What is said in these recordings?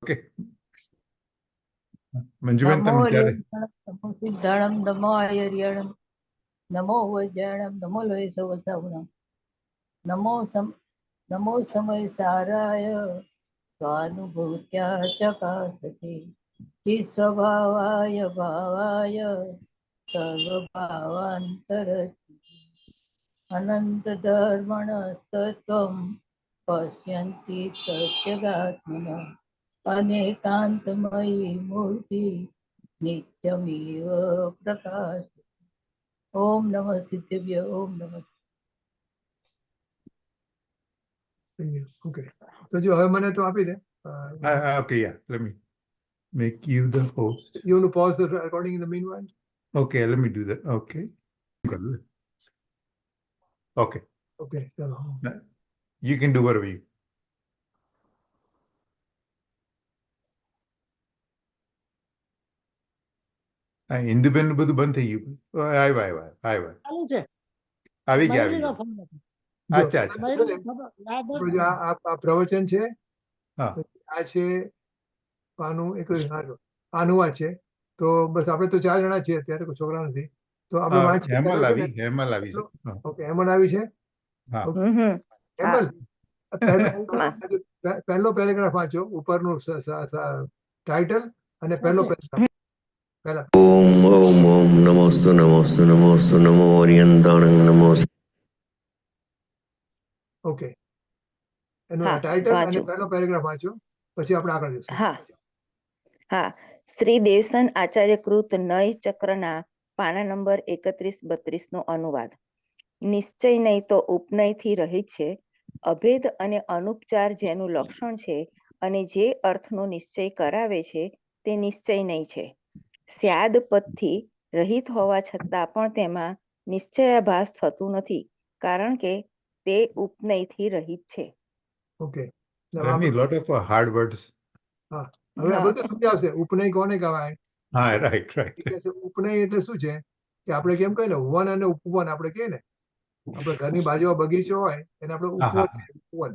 Okay. Manjuben નમો તમે ચાલે. નમો સિદ્ધાણમ નમો આયર્યણમ નમો વૈજ્ઞાનમ નમો લોય સવસાવણમ નમો સમય સારાય સ્વાનુભૂત્યા ચકાસતે સ્વભાવાય ભાવાય સર્વભાવાંતર અનંત ધર્મણસ્તત્વમ પશ્યંતિ પ્રત્યગાત્મના અનેકાંતમયી મૂર્તિ નિત્યમેવ પ્રકાશ. ઓમ નમઃ સિદ્ધેભ્ય. ઓમ નમઃ. ઓકે, તો જો હવે મને તો આપી દે. Okay, yeah. Let me make you the host. You want to pause the recording in the meanwhile? Okay, let me do that. Okay. Okay. Okay, chalo. You can do whatever you. Independent બધું બંધ થઈ ગયું. આવ્યા ચાલુ છે. આવી ગયા મયુરીનો આવી ફોન હતો. ગયા. અચ્છા અચ્છા. મયુરીનો ફોન હતો. ના, બોલ. તો જો આ પ્રવચન છે, હા. આ છે આનું એક આનું આ છે. તો બસ આપણે તો 4 જણા છીએ અત્યારે, કોઈ છોકરા નથી. તો આપણે વાંચીએ. હેમલ આવી છે. હા. ઓકે, હેમલ આવી છે. હા. હેમલ, પહેલો પેરેગ્રાફ વાંચો, ઉપરનું ટાઇટલ અને પહેલો પેરેગ્રાફ. પહેલા ઓમ ઓમ ઓમ નમોસ્તુ નમોસ્તુ નમોસ્તુ નમો ઓરિયંતાણં નમો. ઓકે, એનું હા, ટાઇટલ અને વાંચું. પહેલો પેરેગ્રાફ વાંચો, પછી આપણે આગળ જઈશું. હા હા શ્રી દેવસન આચાર્યકૃત નય ચક્રના પાના નંબર 31-32 નો અનુવાદ. નિશ્ચય નહીં તો ઉપનયથી રહિત છે. અભેદ અને અનુપચાર જેનું લક્ષણ છે અને જે અર્થનો નિશ્ચય કરાવે છે તે નિશ્ચય નહીં છે. સ્યાદ પદથી રહિત હોવા છતાં પણ તેમાં નિશ્ચયાભાસ થતું નથી, કારણ કે તે ઉપનયથી રહિત છે. Okay, Remy, lot of hard words. હવે આ બધું સમજાવશે. ઉપનય કોને કહેવાય? હા, રાઈટ રાઈટ. ઉપનય એટલે શું છે કે આપણે કેમ કહીએ ને, વન અને ઉપવન. આપણે કહીએ ને, આપણે ઘરની બાજુમાં બગીચો હોય એને આપણે ઉપવન.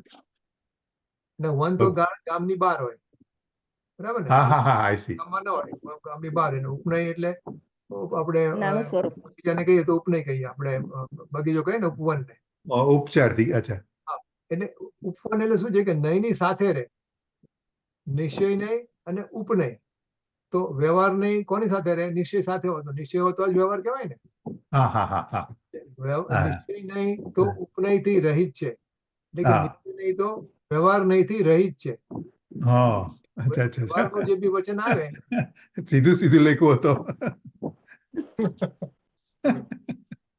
ને વન તો ગામની બહાર હોય, બરાબર ને? હા, I see. ગામમાં ન હોય, ગામની બહાર. એને ઉપનય એટલે આપણે નાનું સ્વરૂપ. બગીચાને કહીએ તો ઉપનય કહીએ. આપણે બગીચો કહીએ ને ઉપવન ને. ઉપચારથી. અચ્છા. એટલે ઉપવન એટલે શું છે કે નયની સાથે રહે. નિશ્ચય નહીં અને ઉપનય. તો વ્યવહાર નહીં કોની સાથે રહે? નિશ્ચય સાથે હોય. તો નિશ્ચય હોય તો જ વ્યવહાર કહેવાય ને. હા. નિશ્ચય નહીં તો ઉપનયથી રહિત છે, એટલે કે હા. નિશ્ચય નહીં તો વ્યવહાર નહીંથી રહિત છે. હા, અચ્છા વ્યવહારનું જે બી વચન આવે સીધું લખ્યું હતો.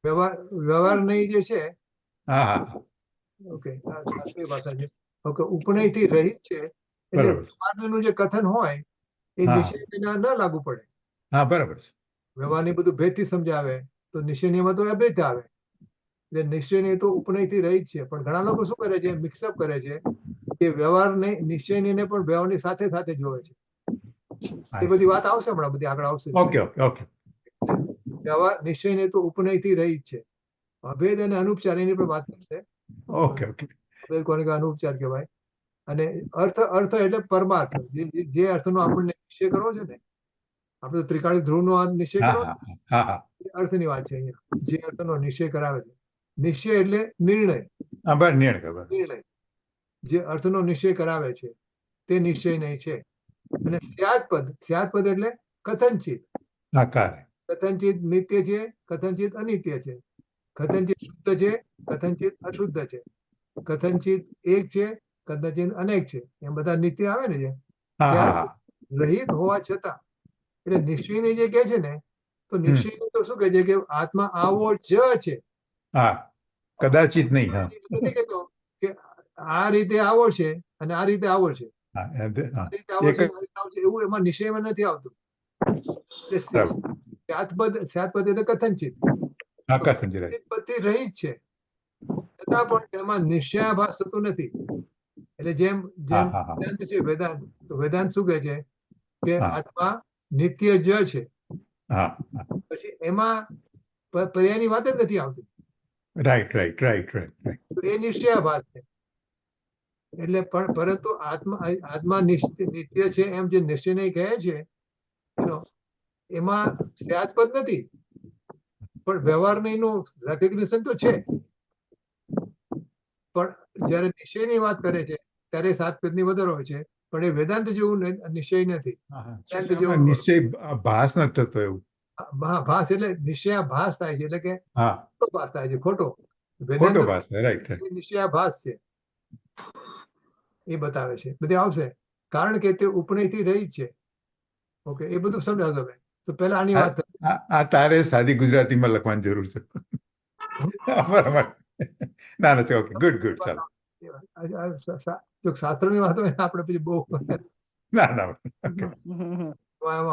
વ્યવહાર નહીં જે છે, હા. ઓકે, શાસ્ત્રીય ભાષા છે. ઓકે, ઉપનયથી રહિત છે એટલે બરાબર. વ્યવહારનું જે કથન હોય એ હા. નિશ્ચયના ન લાગુ પડે. હા, બરાબર છે. વ્યવહારની બધું ભેદથી સમજાવે તો નિશ્ચયનીમાં તો અભેદ આવે. એટલે નિશ્ચયની તો ઉપનયથી રહિત છે. પણ ઘણા લોકો શું કરે છે? મિક્સઅપ કરે છે કે વ્યવહારને નિશ્ચયનીને પણ વ્યવહારની સાથે સાથે જોવે છે. એ બધી વાત આવશે હમણાં, બધી આગળ આવશે. ઓકે. વ્યવહાર નિશ્ચયની તો ઉપનયથી રહિત છે. અભેદ અને અનુપચાર એની પર વાત કરશે. ઓકે. અભેદ કોને કહેવાય, અનુપચાર કહેવાય. અને અર્થ એટલે પરમાર્થ. જે અર્થનો આપણને નિશ્ચય કરવો છે ને, આપણે તો ત્રિકાળી ધ્રુવનો આ નિશ્ચય કરવો, હા. અર્થની વાત છે અહીંયા. જે અર્થનો નિશ્ચય કરાવે છે. નિશ્ચય એટલે નિર્ણય. નિર્ણય જે અર્થનો નિશ્ચય કરાવે છે તે નિશ્ચય નહીં છે. અને સ્યાદપદ એટલે કથનચિત. કથનચિત નિત્ય છે, કથનચિત અનિત્ય છે. કથનચિત શુદ્ધ છે, કથનચિત અશુદ્ધ છે. કથનચિત એક છે, કથનચિત અનેક છે. એમ બધા નિત્ય આવે ને. જે રહિત હોવા છતાં, એટલે નિશ્ચયની જે કહે છે ને, તો નિશ્ચય તો શું કહે છે કે આત્મા આવો જ છે. હા, કદાચિત નહીં. નથી કહેતો કે આ રીતે આવો છે અને આ રીતે આવો છે. આ રીતે આવો છે, એવું એમાં નિશ્ચયમાં નથી આવતું. સ્યાદપદ એટલે કથનચિત. પદથી રહિત છે, છતાં પણ એમાં નિશ્ચયાભાસ થતું નથી. એટલે જેમ વેદાંત છે, વેદાંત શું કહે છે કે આત્મા નિત્ય જ છે. પછી એમાં પર્યાયની વાત જ નથી આવતી. રાઈટ. એ નિશ્ચયાભાસ છે. એટલે પણ પરંતુ આત્મા નિત્ય છે એમ જે નિશ્ચય નહીં કહે છે એમાં સ્યાદપદ નથી, પણ વ્યવહારનું રેકગ્નિશન તો છે. પણ જયારે નિશ્ચયની વાત કરે છે ત્યારે સાતપદની વધારો હોય છે, પણ એ વેદાંત જેવું નિશ્ચય નથી. નિશ્ચય ભાસ નથી થતો એવું. ભાસ એટલે નિશ્ચયાભાસ થાય છે, એટલે કે ભાસ થાય છે, ખોટો ભાસ. રાઈટ. નિશ્ચયાભાસ છે એ બતાવે છે. બધી આવશે કારણ કે તે ઉપનયથી રહી છે. ઓકે, એ બધું સમજાવશો તમે. તો પહેલા આની વાત આ તારે સાદી ગુજરાતીમાં લખવાની જરૂર છે. બરાબર. ના ના, ઓકે, ગુડ ગુડ. ચાલો, જો શાસ્ત્રની વાત હોય ને આપણે પછી બહુ ના ના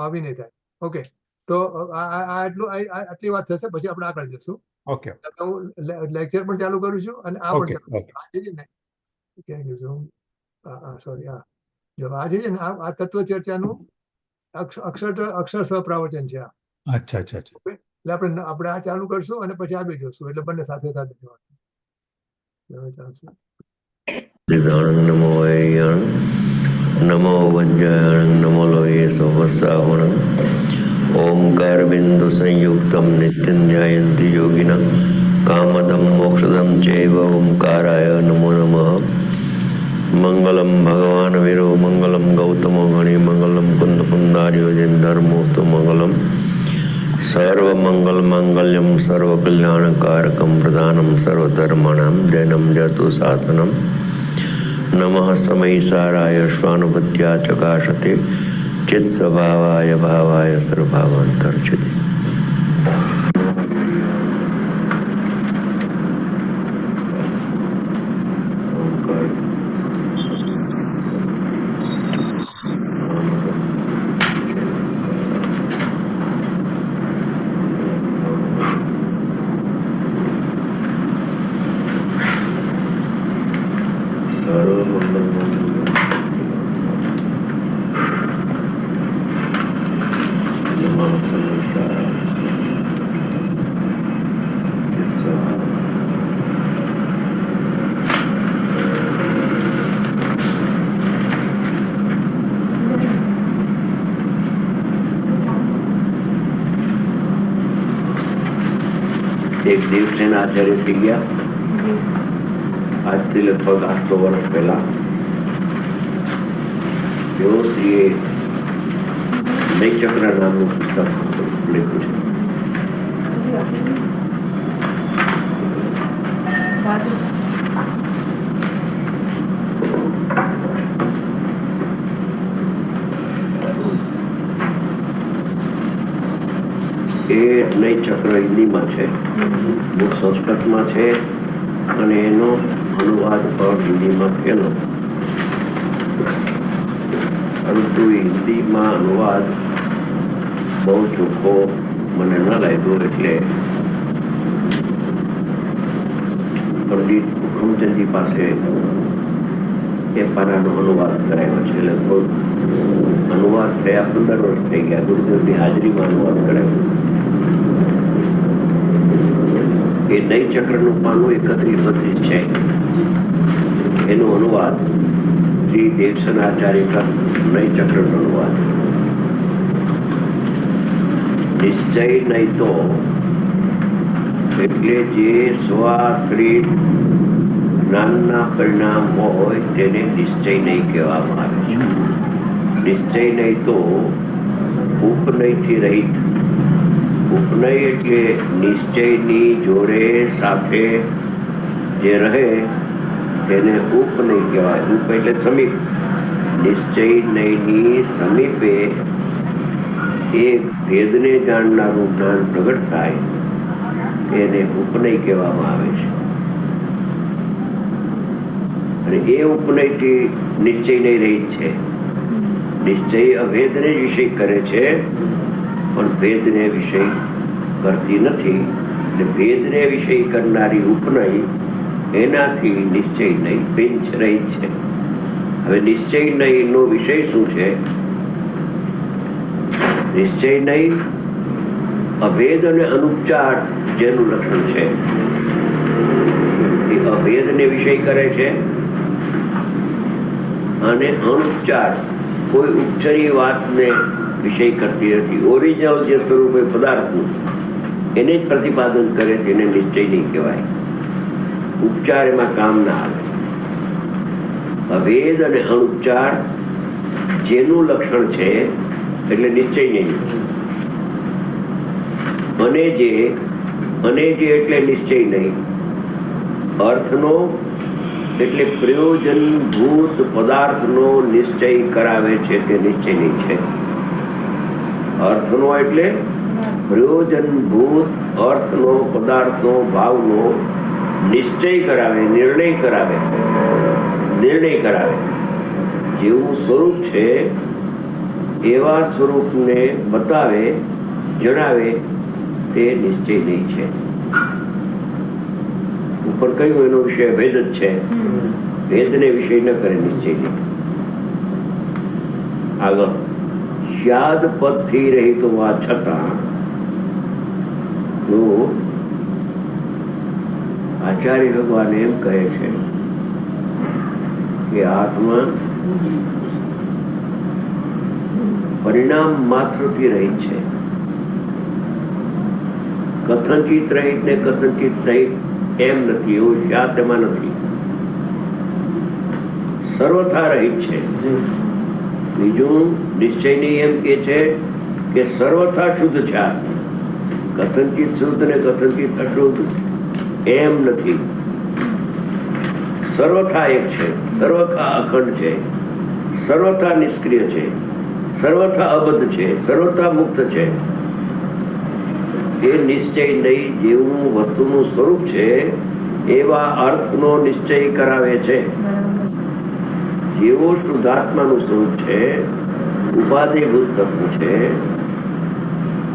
આવી નહીં થાય. ઓકે, તો આટલી વાત થશે, પછી આપણે આગળ જશું. ઓકે, હું લેક્ચર પણ ચાલુ કરું છું અને આ પણ આજે છે ને સોરી જો આજે છે ને આ તત્વ ચર્ચાનું અક્ષર સહપ્રવચન છે આ. અચ્છા અચ્છા. એટલે આપણે આ ચાલુ કરશું અને પછી આ બી જોશું, એટલે બંને સાથે સાથે ચાલશે. નમો વૈયાણ નમો વજ્રાયણ નમો લોહે સવસાવણ ઓમકાર બિંદુ સંયુક્તમ નિત્યં ધ્યાયન્તિ યોગિના કામદમ મોક્ષદમ ચૈવ ઓમકારાય નમો નમઃ. મંગલમ ભગવાન વીરો મંગલમ ગૌતમો ગણી મંગલમ કુંદ કુંદાર્યો જૈન ધર્મોસ્તુ મંગલમ સર્વમંગલ મંગલ્યમ સર્વકલ્યાણકારકમ પ્રધાનમ સર્વધર્માણામ જૈનમ જતુ શાસનમ. નમઃ સમયસારાય શ્વાનુભત્યા ચકાશતે ચિત્ સ્વભાવાય ભાવાય સર્વભાવાંતર્જિતે. એક દેવસેન આચાર્ય થઈ ગયા આજથી લગભગ 800 વર્ષ પહેલા. તેઓ શ્રીએ નૈચક્ર નામનું પુસ્તક લખ્યું છે. એ નૈચક્ર હિન્દીમાં છે, સંસ્કૃતમાં છે અને એનો અનુવાદ પણ હિન્દીમાં થયેલો. પરંતુ હિન્દીમાં અનુવાદ બહુ ચોખ્ખો મને ન લાગ્યો, એટલે પંડિત હુકમચંદજી પાસે એ પાનાનો અનુવાદ કરાયો છે. લગભગ અનુવાદ થયા 15 વર્ષ થઈ ગયા. ગુરુદેવની હાજરીમાં અનુવાદ કરાયો. એ નૈચક્રનું પાનું 31-32 છે. એનું અનુવાદ શ્રી દેવસન આચાર્ય નૈચક્રનો અનુવાદ. નિશ્ચય નહીં તો એટલે જે સ્વાશ્રિત જ્ઞાનના પરિણામ હોય તેને નિશ્ચય નહીં કહેવામાં આવે છે. નિશ્ચય નહીં તો ઉપનયથી રહિત. ઉપનય એટલે નિશ્ચયની જોડે સાથે જે રહે તેને ઉપનય કહેવાય. ઉપ એટલે સમીપ. નિશ્ચય નયની સમીપે એક ભેદને જાણનારું જ્ઞાન પ્રગટ થાય એને ઉપનય કહેવામાં આવે છે. અને એ ઉપનયથી નિશ્ચય નહીં રહિત છે. નિશ્ચય અભેદને જ વિષય કરે છે, પણ ભેદને વિષય કરતી નથી. એટલે ભેદને વિષય કરનારી ઉપનય એનાથી નિશ્ચય નહીં પિંચ રહિત છે. હવે નિશ્ચય નહીં નો વિષય શું છે? નિશ્ચય નહીં અભેદ અને અનુપચાર જેનું લક્ષણ છે એ અભેદને વિષય કરે છે અને અનુચ્ચાર કોઈ ઉપચરી વાતને વિષય કરતી નથી. ઓરિજિનલ જે સ્વરૂપ હોય પદાર્થનું એને જ પ્રતિપાદન કરે છે, એને નિશ્ચય નહીં કહેવાય. ઉપચાર એમાં કામ ના આવે. અભેદ અને અનુચ્ચાર જેનું લક્ષણ છે એટલે નિશ્ચય નહીં. અને જે એટલે નિશ્ચય નહીં. અર્થનો એટલે પ્રયોજનભૂત પદાર્થનો નિશ્ચય કરાવે છે તે નિશ્ચય નહીં છે. અર્થનો એટલે પ્રયોજનભૂત અર્થનો પદાર્થનો ભાવનો નિશ્ચય કરાવે, નિર્ણય કરાવે. જેવું સ્વરૂપ છે એવા સ્વરૂપને બતાવે, જણાવે તે નિશ્ચય નહીં છે. ઉપર કહ્યું એનો વિષય ભેદ જ છે. ભેદને વિષય ન કરે નિશ્ચય નહીં. આગળ યાદ પદથી રહિત હોવા છતાં આચાર્ય ભગવાન એમ કહે છે કે આત્મા પરિણામ માત્રથી રહિત છે. કથનચિત રહિત ને કથનચિત સહિત એમ નથી. એવું યાદ એમાં નથી. સર્વથા રહિત છે. બીજું નિશ્ચય નહીં એમ કે છે કે સર્વથા શુદ્ધ છે. કથનચિત શુદ્ધ ને કથનચિત અશુદ્ધ એમ નથી. સર્વથા એક છે, સર્વથા અખંડ છે, સર્વથા નિષ્ક્રિય છે, સર્વથા અબદ્ધ છે, સર્વથા મુક્ત છે. એ નિશ્ચય નહીં. જેવું વસ્તુનું સ્વરૂપ છે એવા અર્થનો નિશ્ચય કરાવે છે. જેવો શુદ્ધાત્માનું સ્વરૂપ છે, ઉપાધિભૂત તત્વ છે,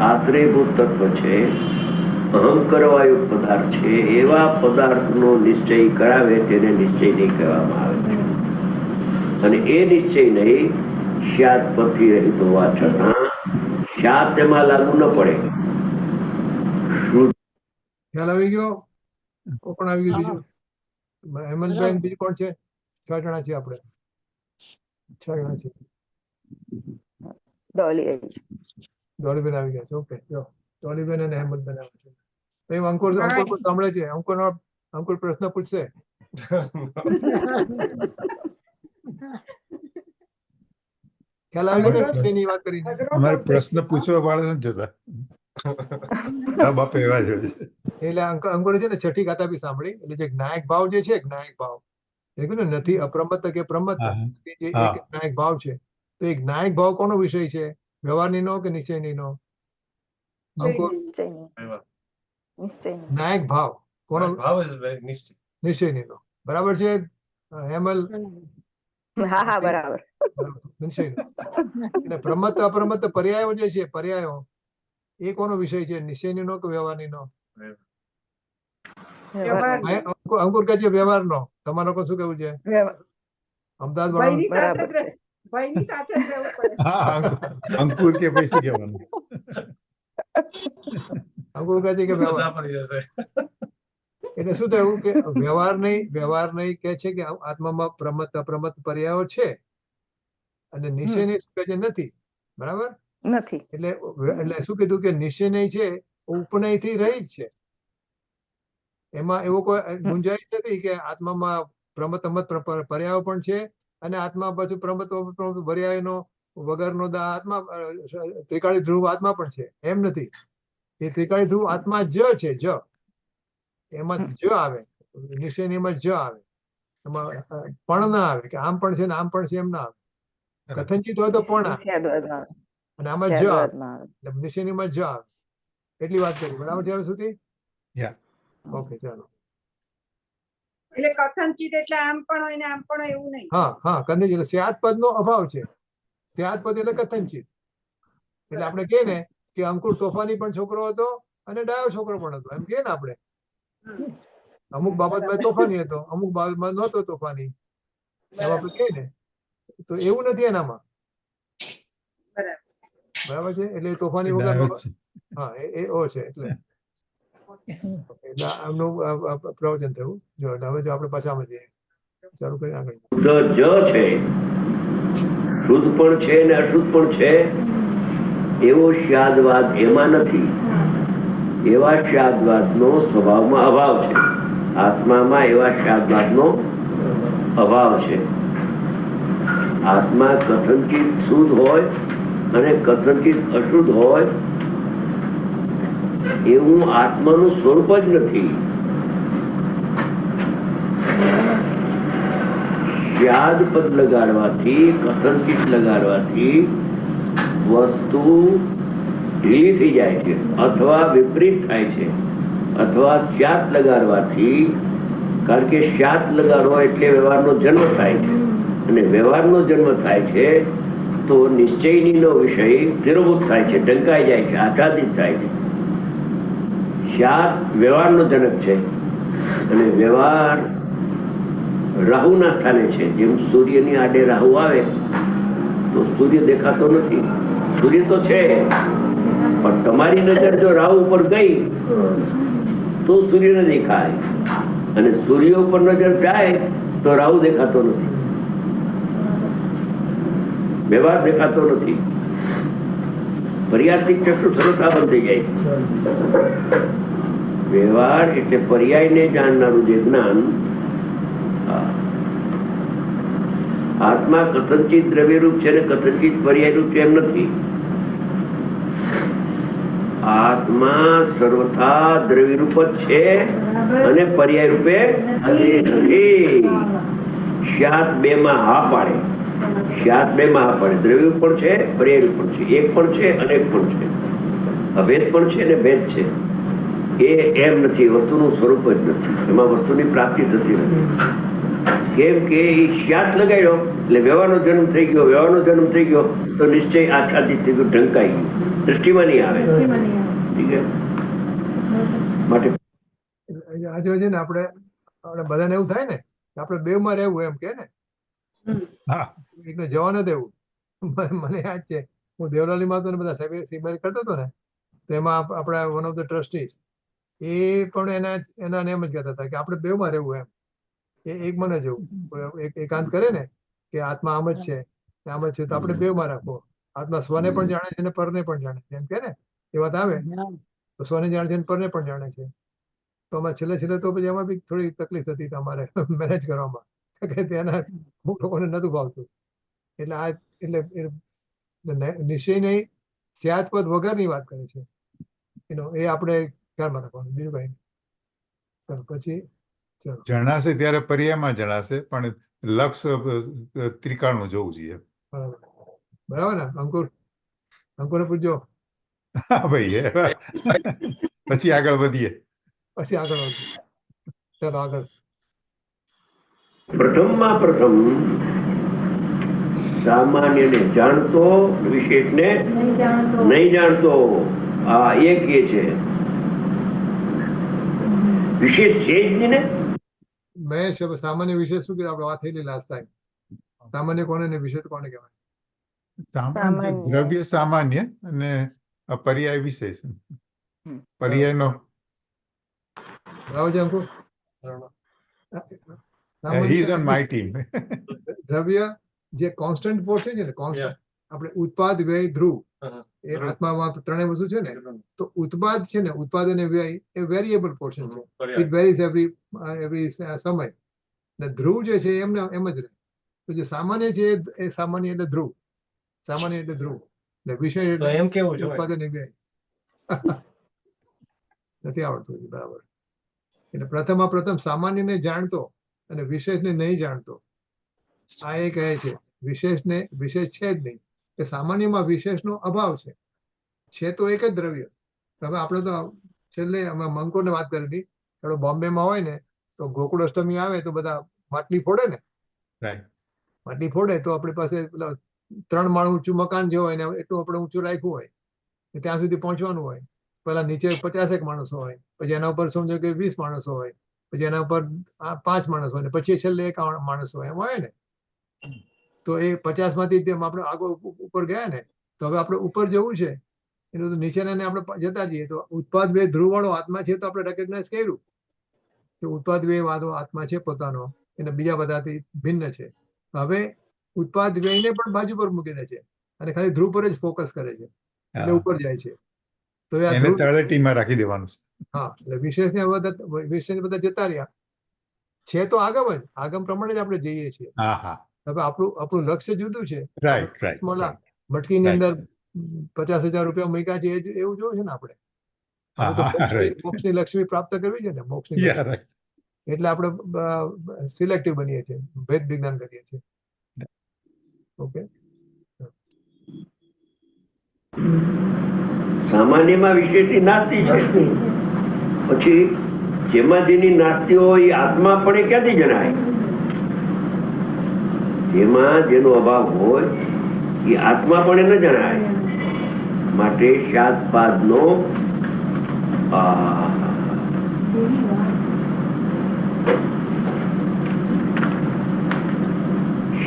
આશ્રયભૂત તત્વ છે, અહમ કરવાયુક્ત પદાર્થ છે, એવા પદાર્થનો નિશ્ચય કરાવે તેને નિશ્ચય નહીં કહેવામાં આવે છે. અને એ નિશ્ચય નહીં સ્યાદ પદથી રહિત હોવા છતાં સ્યાદ તેમાં લાગુ ન પડે. ખ્યાલ આવી ગયો? કોણ આવી ગયું? બીજું હેમંતભાઈ, બીજું કોણ છે? 6 જણા છીએ આપણે. 6 જણા છીએ. ડોલીબેન આવી ગયા છે. ઓકે, જો ડોલીબેન અને હેમંતબેન આવે છે. પછી અંકુર સાંભળે છે. અંકુર પ્રશ્ન પૂછશે. ખ્યાલ આવી ગયો? એની વાત કરી. અમારે પ્રશ્ન પૂછવા વાળા નથી જોતા. બાપા એવા જ હોય છે. એટલે અંકુરે છે ને છઠ્ઠી ગાથા બી સાંભળી. એટલે જે જ્ઞાયક ભાવ જે છે, જ્ઞાયક ભાવ એટલે કે નથી અપ્રમત્ત કે પ્રમત્ત, જે એક જ્ઞાયક ભાવ છે. તો એ જ્ઞાયક ભાવ કોનો વિષય છે? વ્યવહારની નો કે નિશ્ચયની નો? જ્ઞાયક ભાવ કોનો? નિશ્ચયની નો. બરાબર છે હેમલ? હા, બરાબર. નિશ્ચયનો. એટલે પ્રમત્ત અપ્રમત્ત પર્યાયો જે છે, પર્યાયો એ કોનો વિષય છે? નિશ્ચયની નો કે વ્યવહારની નો? અંકુર કહે છે વ્યવહાર નો. તમારો લોકો શું કેવું છે? અમદાવાદ અંકુર કે પૈસા કહેવાનું? અંકુર કહે છે કે વ્યવહાર. એટલે શું થયું કે વ્યવહાર નહીં કે છે કે આત્મામાં પ્રમત્ત અપ્રમત્ત પર્યાયો છે અને નિશ્ચય નહીં શું કહે છે? નથી. બરાબર નથી. એટલે શું કીધું કે નિશ્ચય નહીં છે ઉપનય થી રહિત છે. એમાં એવો કોઈ ગુંજાઈશ નથી કે આત્મામાં પ્રમત્ત અમત પર્યાયો પણ છે અને આત્મા પાછું પ્રમત્ત પર્યાયનો વગરનો આત્મા ત્રિકાળી ધ્રુવ આત્મા પણ છે. એમ નથી. એ ત્રિકાળી ધ્રુવ આત્મા જ છે. જ એમાં જ આવે. નિશ્ચયની એમાં જ આવે. એમાં પણ ના આવે કે આમ પણ છે ને આમ પણ છે, એમ ના આવે. કથનચિત હોય તો પણ આવે અને આમાં જ આવે. નિશ્ચયની માં જ આવે. એટલી વાત કરી. બરાબર છે હવે સુધી? ઓકે, ચાલો. એટલે કથનચિત એટલે આમ પણ હોય ને આમ પણ હોય એવું નહીં. હા, કથનચિત એટલે સ્યાદ પદ નો અભાવ છે. સ્યાદ પદ એટલે કથનચિત. એટલે આપણે કહે ને કે અંકુર તોફાની પણ છોકરો હતો અને ડાયો છોકરો પણ હતો. એમ કહે ને આપણે. અમુક બાબતમાં તોફાની હતો, અમુક બાબતમાં નહોતો તોફાની. એમ આપણે કહે ને. તો એવું નથી એનામાં. બરાબર છે? એટલે તોફાની વગર. હા, એ છે. એટલે આમનું પ્રવચન થયું. જો હવે જો આપણે પાછા ચાલુ કરી આગળ. જ છે શુદ્ધ પણ છે ને અશુદ્ધ પણ છે એવો સ્યાદવાદ એમાં નથી. એવા સ્યાદવાદનો સ્વભાવમાં અભાવ છે. આત્મામાં એવા સ્યાદવાદનો અભાવ છે. આત્મા કથનચિત શુદ્ધ હોય અને કથનચિત અશુદ્ધ હોય એવું આત્માનું સ્વરૂપ જ નથી. સ્યાદ પદ લગાડવાથી, કથનચિત લગાડવાથી વસ્તુ ઢીલી થઈ જાય છે અથવા વિપરીત થાય છે. અથવા સ્યાદ લગાડવાથી, કારણ કે સ્યાદ લગાડવો એટલે વ્યવહારનો જન્મ થાય છે, અને વ્યવહારનો જન્મ થાય છે તો નિશ્ચયનીનો વિષય સ્થિરભૂત થાય છે, ઢંકાઈ જાય છે, આચ્છાદિત થાય છે. સ્યાદ વ્યવહારનો જનક છે અને વ્યવહાર રાહુના સ્થાને છે. જેમ સૂર્યની આડે રાહુ આવે તો સૂર્ય દેખાતો નથી. સૂર્ય તો છે પણ તમારી નજર જો રાહુ ઉપર ગઈ તો સૂર્ય ન દેખાય, અને સૂર્ય ઉપર નજર જાય તો રાહુ દેખાતો નથી, વ્યવહાર દેખાતો નથી. પર્યાર્થિક ચક્ષુ સરળતા બંધ થઈ જાય. વ્યવહાર એટલે પર્યાયને જાણનારું જે જ્ઞાન. આત્મા કથનચિત દ્રવ્યરૂપ છે ને કથનચિત પર્યાયરૂપ છે એમ નથી. આત્મા સર્વથા દ્રવ્યરૂપ જ છે અને પર્યાય રૂપે નથી. સ્યાદ બે માં હા પાડે. સ્યાદ બે માં હા પાડે. દ્રવ્યરૂપ પણ છે, પર્યાયરૂપ પણ છે, એક પણ છે, અનેક પણ છે, અભેદ પણ છે અને ભેદ છે. એ એમ નથી, વસ્તુનું સ્વરૂપ જ નથી, એમાં વસ્તુની પ્રાપ્તિ થતી નથી. કેમ કે એ સ્યાદ લગાડ્યો એટલે વ્યવહારનો જન્મ થઈ ગયો. વ્યવહારનો જન્મ થઈ ગયો તો નિશ્ચય આચ્છાદિત થઈ ગયું, ઢંકાઈ ગયું, દૃષ્ટિમાં નહીં આવે. ઠીક છે. માટે આજે છે ને આપણે બધાને એવું થાય ને કે આપણે બેવ માં રહેવું એમ કે ને, એકને જવા ન દેવું. મને યાદ છે હું દેવલાલી માં હતો ને બધા સિબારી કરતો હતો ને, તો એમાં આપણા વન ઓફ ધ ટ્રસ્ટીઝ એ પણ એના એમ જ કહેતા હતા કે આપણે બેવ માં રહેવું એમ. એ એક મને જવું એકાંત કરે ને કે આત્મા આમ જ છે, આમ જ છે, તો આપણે બેવ માં રાખવો. આત્મા સ્વને પણ જાણે છે અને પરને પણ જાણે છે એમ કે ને, એ વાત આવે તો સ્વને જાણે છે અને પરને પણ જાણે છે. તો અમારે છેલ્લે તો પછી એમાં બી થોડી તકલીફ હતી તમારે મેનેજ કરવામાં, કે તેના અમુક લોકોને નતું ભાવતું. એટલે આ એટલે નિશ્ચય નહીં, સ્યાદપદ વગરની વાત કરે છે. એ આપણે ખ્યાલમાં રાખવાનું. બીજું કઈ નહીં. પછી જણાશે ત્યારે પર્યાયમાં જણાશે, પણ લક્ષ ત્રિકાળનું જોવું જોઈએ. બરાબર ને? અંકુરને પૂછજો. હા ભાઈ, પછી આગળ વધીએ. ચાલો આગળ. પ્રથમમાં પ્રથમ સામાન્યને જાણતો, વિશેષને નહીં જાણતો. આ એક એ છે. વિશેષ છે જ નહીં ને. મેં સામાન્ય વિશેષ શું કીધું? આપણે વાત થયેલી લાસ્ટ ટાઈમ. સામાન્ય કોને ને વિશેષ કોને કહેવાય? સામાન્ય દ્રવ્ય સામાન્ય અને પર્યાય વિશેષ. પર્યાયનો બરાબર છે અંકુર? he is on my team. દ્રવ્ય જે કોન્સ્ટન્ટ ફોર્સ છે ને, કોન્સ્ટન્ટ આપણે ઉત્પાદ, વ્યય, ધ્રુવ, એ આત્મામાં ત્રણેય વસ્તુ છે ને, તો ઉત્પાદ છે ને, ઉત્પાદ અને વ્યય એ વેરિયેબલ પોર્શન છે. ઇટ વેરીઝ એવરી સમય. ને ધ્રુવ જે છે એમને એમ જ રહે. તો જે સામાન્ય છે એ સામાન્ય એટલે ધ્રુવ. સામાન્ય એટલે ધ્રુવ. ને વિષય એટલે એમ કેવું છે ઉત્પાદ અને વ્યય. નથી આવડતું બરાબર. એટલે પ્રથમ સામાન્યને જાણતો અને વિશેષને નહીં જાણતો. આ એ કહે છે વિશેષને વિશેષ છે જ નહીં, કે સામાન્યમાં વિશેષનો અભાવ છે તો એક જ દ્રવ્ય. હવે આપણે તો છેલ્લે અમે મંકોને વાત કરી હતી. બોમ્બેમાં હોય ને તો ગોકુળ અષ્ટમી આવે તો બધા માટલી ફોડે ને, માટલી ફોડે તો આપણી પાસે 3 માળ ઊંચું મકાન જે હોય ને એટલું આપણે ઊંચું રાખ્યું હોય, ત્યાં સુધી પહોંચવાનું હોય. પેલા નીચે 50 માણસો હોય, પછી એના ઉપર સમજો કે 20 માણસો હોય, પછી એના ઉપર 5 માણસો હોય, પછી છેલ્લે 1 માણસ હોય, એમ હોય ને. તો એ 50 માંથી જેમ આપણે આગળ ઉપર ગયા ને, તો હવે આપણે ઉપર જવું છે, એનું તો નીચેના આપણે જતા જઈએ. તો ઉત્પાદ વ્યય ધ્રુવ વાળો આત્મા છે તો આપણે રેકગ્નાઇઝ કર્યું કે ઉત્પાદ વ્યય વાળો આત્મા છે પોતાનો, એને બીજા બધાથી ભિન્ન છે. હવે ઉત્પાદ વ્યયને પણ બાજુ પર મૂકી દે છે અને ખાલી ધ્રુવ પર જ ફોકસ કરે છે, એટલે હા. ઉપર જાય છે. તો એ આ એને ધ્રુવ, તળેટીમાં રાખી દેવાનું છે. હા, એટલે વિશેષ બધા જતા રહ્યા છે. તો આગમ પ્રમાણે જ આપણે જઈએ છીએ. હા હા, હવે આપણું લક્ષ્ય જુદું છે. રાઈટ રાઈટ ઓલા રાઈટ. મટકીની Right. અંદર 50,000 રૂપિયા મૂક્યા છે એવું જોયું છે ને આપણે. હા આપણે તો હા, રાઈટ. મોક્ષની લક્ષ્મી પ્રાપ્ત કરવી છે ને, મોક્ષની યા લક્ષ્મી. રાઈટ. એટલે આપણે સિલેક્ટિવ બનીએ છીએ, ભેદ વિજ્ઞાન કરીએ છીએ. ઓકે, સામાન્યમાં વિશેષની નાસ્તી છે. પછી જેમાં જેની નાસ્તી હોય એ આત્મા પણ એ ક્યાંથી જણાય? જેમાં જેનો અભાવ હોય એ આત્મા પણ એ ન જણાય. માટે શાદપાદનો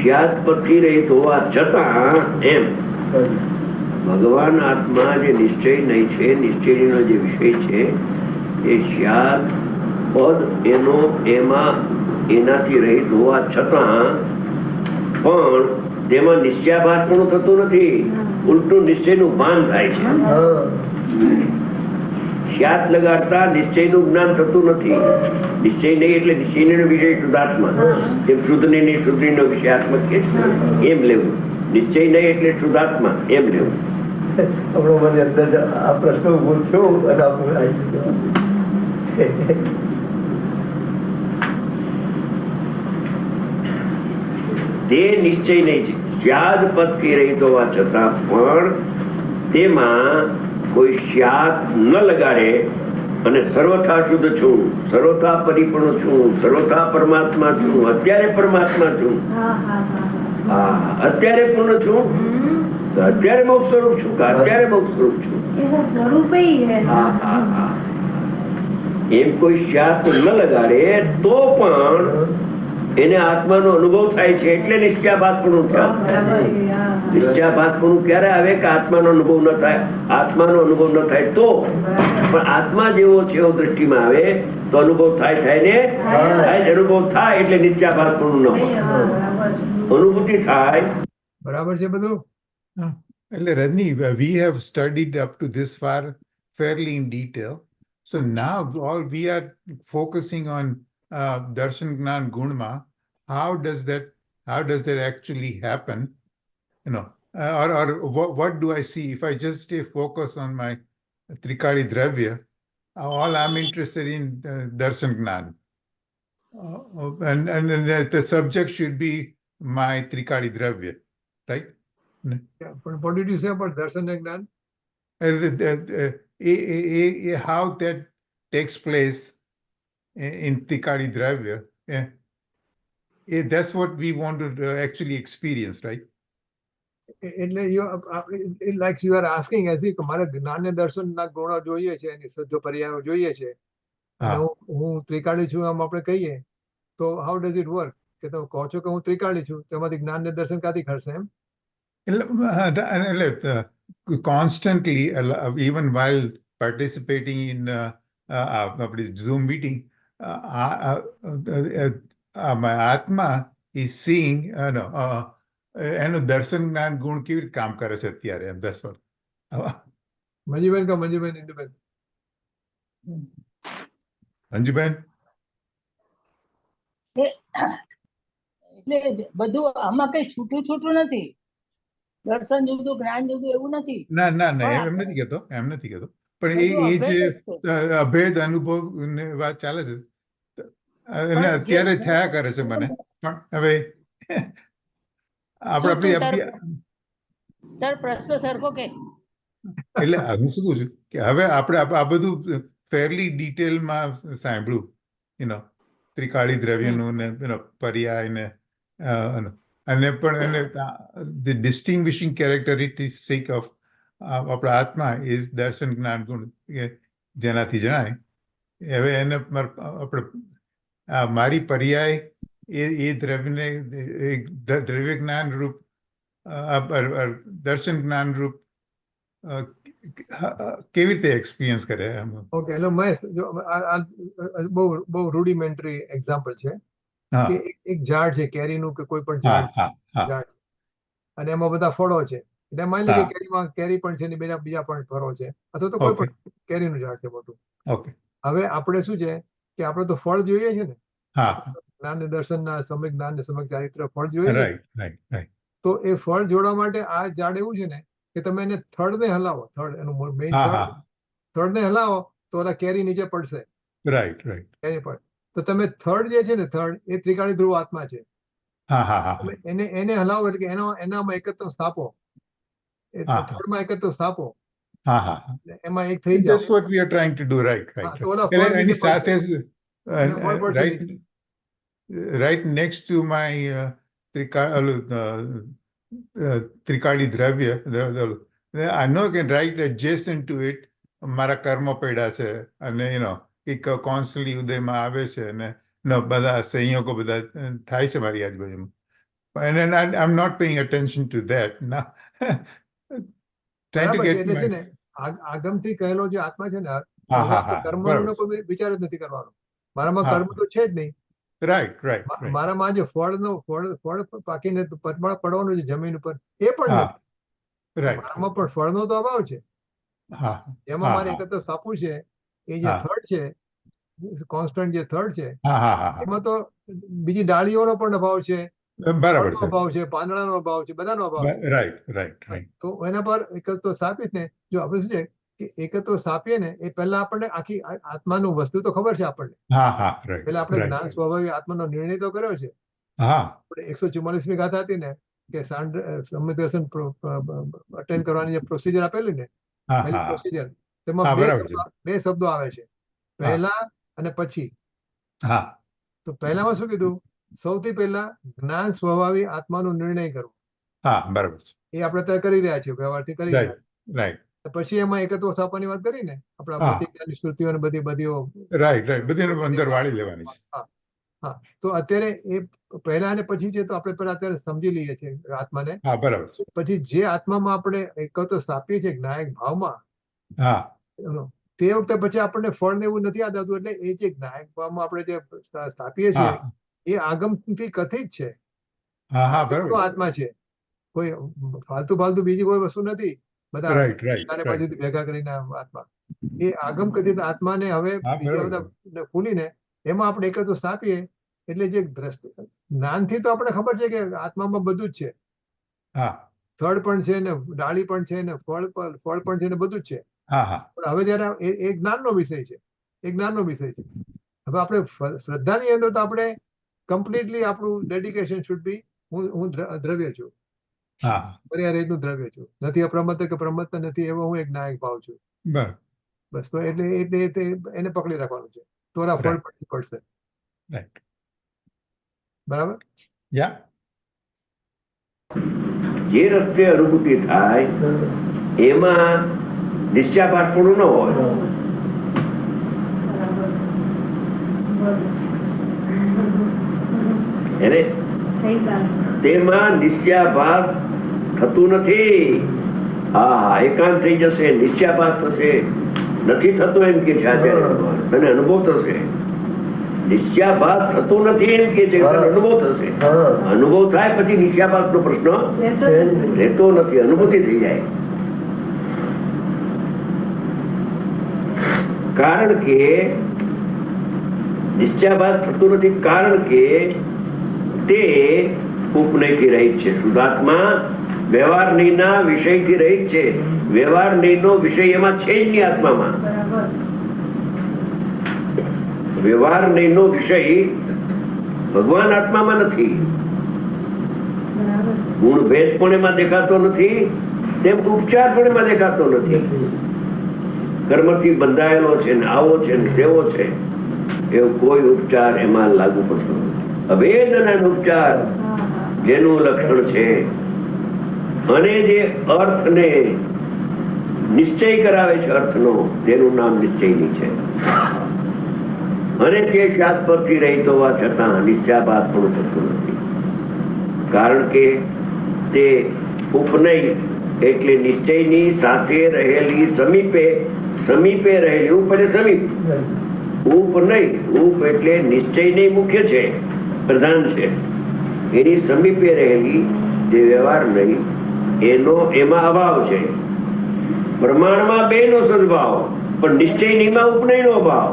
શાદપદથી રહિત હોવા છતાં એમ ભગવાન આત્મા જે નિશ્ચય નહીં છે, નિશ્ચયનો જે વિષય છે એ શાદ પદ એનાથી રહિત હોવા છતાં પણ તેમાં નિશ્ચયાભાસ પણ થતું નથી, ઉલટું નિશ્ચયનું ભાન થાય છે. શાદ લગાડતા નિશ્ચયનું જ્ઞાન થતું નથી. નિશ્ચય નહીં એટલે નિશ્ચયનો વિષય શુદ્ધાત્મા, જેમ શુદ્ધનો વિષયાત્મક કે એમ લેવું. નિશ્ચય નહીં એટલે શુદ્ધાત્મા એમ લેવું. મને અંદર આ પ્રશ્ન ઉભો થયો અને આપણે આવી ગયો. તે નિશ્ચય નહીં છે. શાદ પદથી રહિત હોવા છતાં પણ તેમાં કોઈ શાદ ન લગાડે અને સર્વથા શુદ્ધ છું, સર્વથા પરિપૂર્ણ છું, સર્વથા પરમાત્મા છું, અત્યારે પરમાત્મા છું, અત્યારે પૂર્ણ છું, અત્યારે મોક્ષ સ્વરૂપ છું, અત્યારે મોક્ષ સ્વરૂપ છું, એમ કોઈ શાદ ન લગાડે તો પણ એને આત્માનો અનુભવ થાય છે. એટલે નિશ્ચયાભાસપણું થાય. નિશ્ચયાભાસપણું ક્યારે આવે કે આત્માનો અનુભવ ન થાય? આત્માનો અનુભવ ન થાય તો પણ આત્મા જેવો છે એવો દ્રષ્ટિમાં આવે તો અનુભવ થાય ને થાય. અનુભવ થાય એટલે નિશ્ચયાભાસપણું ન હોય, અનુભૂતિ થાય. બરાબર છે બધું. એટલે Rajni, we have studied up to this far fairly in detail. So now all we are focusing on darshan gnan gunma. How does that actually happen? You know, or what do I see if I just stay focused on my Trikali Dravya? All I'm interested in darshan gnan, and the subject should be my Trikali Dravya, right? Yeah, but what did you say about darshan and gnan? How that takes place in Trikali Dravya. That's what we want to actually experience, right? એટલે like you are asking as if મારે જ્ઞાન ને દર્શન ના ગુણો જોઈએ છે, એની શુદ્ધ પર્યાયો જોઈએ છે, અને હું ત્રિકાળી છું આમ આપણે કહીએ તો how does it work? કે તમે કહો છો કે હું ત્રિકાળી છું, તેમાંથી જ્ઞાન ને દર્શન ક્યાંથી ખરશે એમ? Constantly, even while participating in Zoom meeting, my Atma is seeing એનું દર્શન જ્ઞાન ગુણ કેવી રીતે કામ કરે છે અત્યારે, એમ. That's what. મંજુબેન કા મંજુબેન ઇન્દુબેન. મંજુબેન, એટલે બધું આમાં કઈ છૂટું નથી. દર્શન જુદું, જ્ઞાન જુદું એવું નથી. ના એમ નથી કહેતો, પણ એ જે અભેદ અનુભવ વાત ચાલે છે અને અત્યારે થયા કરે છે મને. પણ હવે તાર પ્રશ્ન સરખો કે એટલે હું શું કહું છું કે હવે આપણે આ બધું ફેરલી ડિટેલમાં સાંભળ્યું, ત્રિકાળી દ્રવ્યનું ને પર્યાય ને અને પણ એને the distinguishing characteristic of આપણા આત્મા is દર્શન જ્ઞાન ગુણ, જેનાથી જણાય. હવે એને આપણે મારી પર્યાય એ દ્રવ્યને દ્રવ્ય જ્ઞાન રૂપ દર્શન જ્ઞાન રૂપ કેવી રીતે એક્સપિરિયન્સ કરે? ઓકે, એટલે મહેશ, જો બહુ રૂડિમેન્ટરી એક્ઝામ્પલ છે કે એક ઝાડ છે કેરીનું કે કોઈ પણ ઝાડ, અને એમાં બધા ફળો છે. એટલે માની લે કે હા. કેરીમાં કેરી પણ છે ને બીજા પણ ફળો છે, અથવા તો કોઈ Okay. પણ કેરીનું ઝાડ છે મોટું. ઓકે. હવે આપણે શું છે કે આપણે તો ફળ જોઈએ છે ને, હા. જ્ઞાન ને દર્શનના સમ્યક જ્ઞાન ને સમ્યક ચારિત્ર ફળ જોઈએ છે. Right right right. તો એ ફળ જોડવા માટે આ ઝાડ એવું છે ને કે તમે એને થડને હલાવો, થડ એનું મેઇન હા થડ, હા. થડને હલાવો તો ઓલા કેરી નીચે પડશે, રાઈટ રાઈટ. કેરી પર. તો તમે થડ જે છે ને, થડ એ ત્રિકાળી ધ્રુવ આત્મા છે. હા હા હા. તમે એને હલાવો એટલે કે એનામાં એકત્વ સ્થાપો, એ હા. થડમાં એકત્વ સ્થાપો, હા હા હા. એટલે એમાં એક થઈ That's જાઓ. what we are trying to do, right, હા, right. તો ઓલા એટલે ફળ એની નીચે સાથે પડશે, જ અને ફળ પડશે right, નીચે. right next to my ત્રિકાળી દ્રવ્ય, I know કે right adjacent to it મારા કર્મ પડ્યા છે, અને એક કોન્સ્ટન્ટલી ઉદયમાં આવે છે, અને બધા સંયોગો બધા થાય છે મારી આજુબાજુમાં. And I'm not paying attention to that now. Trying to બરાબર છે. get એટલે my... છે ને આગમથી કહેલો જે આત્મા છે ને, હા હવે હા આપણે હા. કર્મનો બરાબર. કોઈ વિચાર જ નથી કરવાનો. મારામાં હા. કર્મ તો છે જ નહીં. Right right right. મારામાં જે ફળ પાકીને પડવાનું છે જમીન ઉપર, એ પણ હા. નથી. રાઈટ. મારામાં પણ ફળનો તો અભાવ છે. હા એમાં હા મારે હા. એકત્ર સ્થાપવું છે. એ જે હા. થર્ડ છે, કોન્સ્ટન્ટ જે થર્ડ છે, હા હા હા હા. એમાં તો બીજી ડાળીઓનો પણ અભાવ છે, બરાબર ફળનો છે. અભાવ છે, પાંદડાનો અભાવ છે, બધાનો અભાવ છે. Right right right. તો એના પર એકત્વ સ્થાપિત ને જો આપણે શું છે કે એકત્વ સ્થાપીએ ને એ પહેલા આપણને આખી આત્માનું વસ્તુ તો ખબર છે આપણને. હા હા રાઈટ પેલા આપણે જ્ઞાન રાઈટ. સ્વભાવી આત્માનો નિર્ણય તો કર્યો છે. હા આપણે 144મી ગાથા હતી ને કે સમ્યક દર્શન અટેન્ડ કરવાની જે પ્રોસિજર આપેલી ને, હા પહેલી હા પ્રોસિજર, તેમાં હા. બરાબર છે. બે શબ્દો આવે છે, પહેલા અને પછી. હા તો પહેલામાં શું કીધું? સૌથી પહેલા જ્ઞાન સ્વભાવી આત્માનો નિર્ણય કરવો. હા બરાબર છે. એ આપણે ત્યાં કરી રહ્યા છીએ, વ્યવહારથી કરી રહ્યા રાઈટ રાઈટ. છીએ. પછી એમાં એકત્વ સ્થાપવાની વાત કરી ને, આપણા હા. પ્રતિજ્ઞાની શ્રુતિઓ ને બધીઓ. Right right. બધી અંદર વાળી લેવાની છે. હા હા. તો અત્યારે એ પહેલા અને પછી છે, તો આપણે પહેલા અત્યારે સમજી લઈએ છીએ આત્માને. હા બરાબર છે. પછી જે આત્મામાં આપણે એકત્વ સ્થાપીએ છીએ જ્ઞાયક ભાવમાં, હા તે વખતે પછી આપણને ફળ ને એવું નથી યાદ આવતું. એટલે એ જે જ્ઞાયક ભાવમાં આપણે જે સ્થાપીએ છીએ, હા એ આગમથી કથિત છે. હા હા આગમનો બરાબર. આત્મા છે, કોઈ ફાલતુ બીજી કોઈ વસ્તુ નથી. બધા રાઈટ રાઈટ ચારે રાઈટ. બાજુથી ભેગા કરીને આત્મા, એ આગમ કથિત આત્માને હવે હા બીજા બરાબર છે. બધા ખુલીને એમાં આપણે એકત્વ સ્થાપીએ. એટલે જે જ્ઞાનથી તો આપણે ખબર છે કે આત્મામાં બધું જ છે. હા થડ પણ છે ને, ડાળી પણ છે ને, ફળ પણ છે ને, બધું જ છે. હા હા. પણ હવે જયારે એ જ્ઞાનનો વિષય છે, એ જ્ઞાનનો વિષય છે. હવે આપણે શ્રદ્ધાની અંદર તો આપણે કમ્પ્લીટલી આપણું ડેડિકેશન શુડ બી હું દ્રવ્ય છું, હા નું દ્રવ્ય છું, નથી અપ્રમત્ત કે પ્રમત્ત નથી, એવો હું એક નાયક ભાવ છું. બરાબર. બસ. તો એટલે એને પકડી રાખવાનું છે, તો આ ફળ પડશે. રાઈટ. બરાબર. યા. જે રસ્તે અનુભૂતિ થાય એમાં નિશ્ચયાભાસપણું ન હોય. એને તેમાં નિશ્ચયાભાસ થતું નથી. હા, એકાંત થઈ જશે, નિશ્ચયાભાસ થશે. નથી થતું એમ કે છે આચાર્ય, અને અનુભવ થશે. નિશ્ચયાભાસ થતું નથી એમ કે છે, અનુભવ થશે. અનુભવ થાય પછી નિશ્ચયાભાસ નો પ્રશ્ન રહેતો નથી, અનુભૂતિ થઈ જાય. કારણ કે નિશ્ચયાભાસ થતું નથી, કારણ કે તે ઉપનયથી રહિત છે. શુદ્ધાત્મા વ્યવહાર નહીના વિષયથી રહિત છે. વ્યવહાર નહીનો વિષય એમાં છે જ નહીં આત્મામાં. વ્યવહાર નહીનો વિષય ભગવાન આત્મામાં નથી. ગુણ ભેદ પણ એમાં દેખાતો નથી, તેમ ઉપચાર પણ એમાં દેખાતો નથી. કર્મથી બંધાયેલો છે ને આવો છે ને તેવો છે, એવો કોઈ ઉપચાર એમાં લાગુ પડતો નથી. અભેદના ઉપચાર જેનું લક્ષણ છે, અને જે અર્થને નિશ્ચય કરાવે છે, અર્થનો, તેનું નામ નિશ્ચયની છે. અને તે શાસ્ત્ર પરથી રહિત હોવા છતાં નિશ્ચયાભાસ પણ થતું નથી. કારણ કે તે ઉપનય એટલે નિશ્ચયની સાથે રહેલી સમીપે રહેલી, ઉપ એટલે સમીપ, ઉપનય, ઉપ એટલે નિશ્ચયની મુખ્ય છે, પ્રધાન છે, એની સમીપે રહેલી જે વ્યવહાર નહીં એનો એમાં અભાવ છે. પ્રમાણમાં બેનો સદભાવ, પણ નિશ્ચય નહીંમાં ઉપનયનો અભાવ.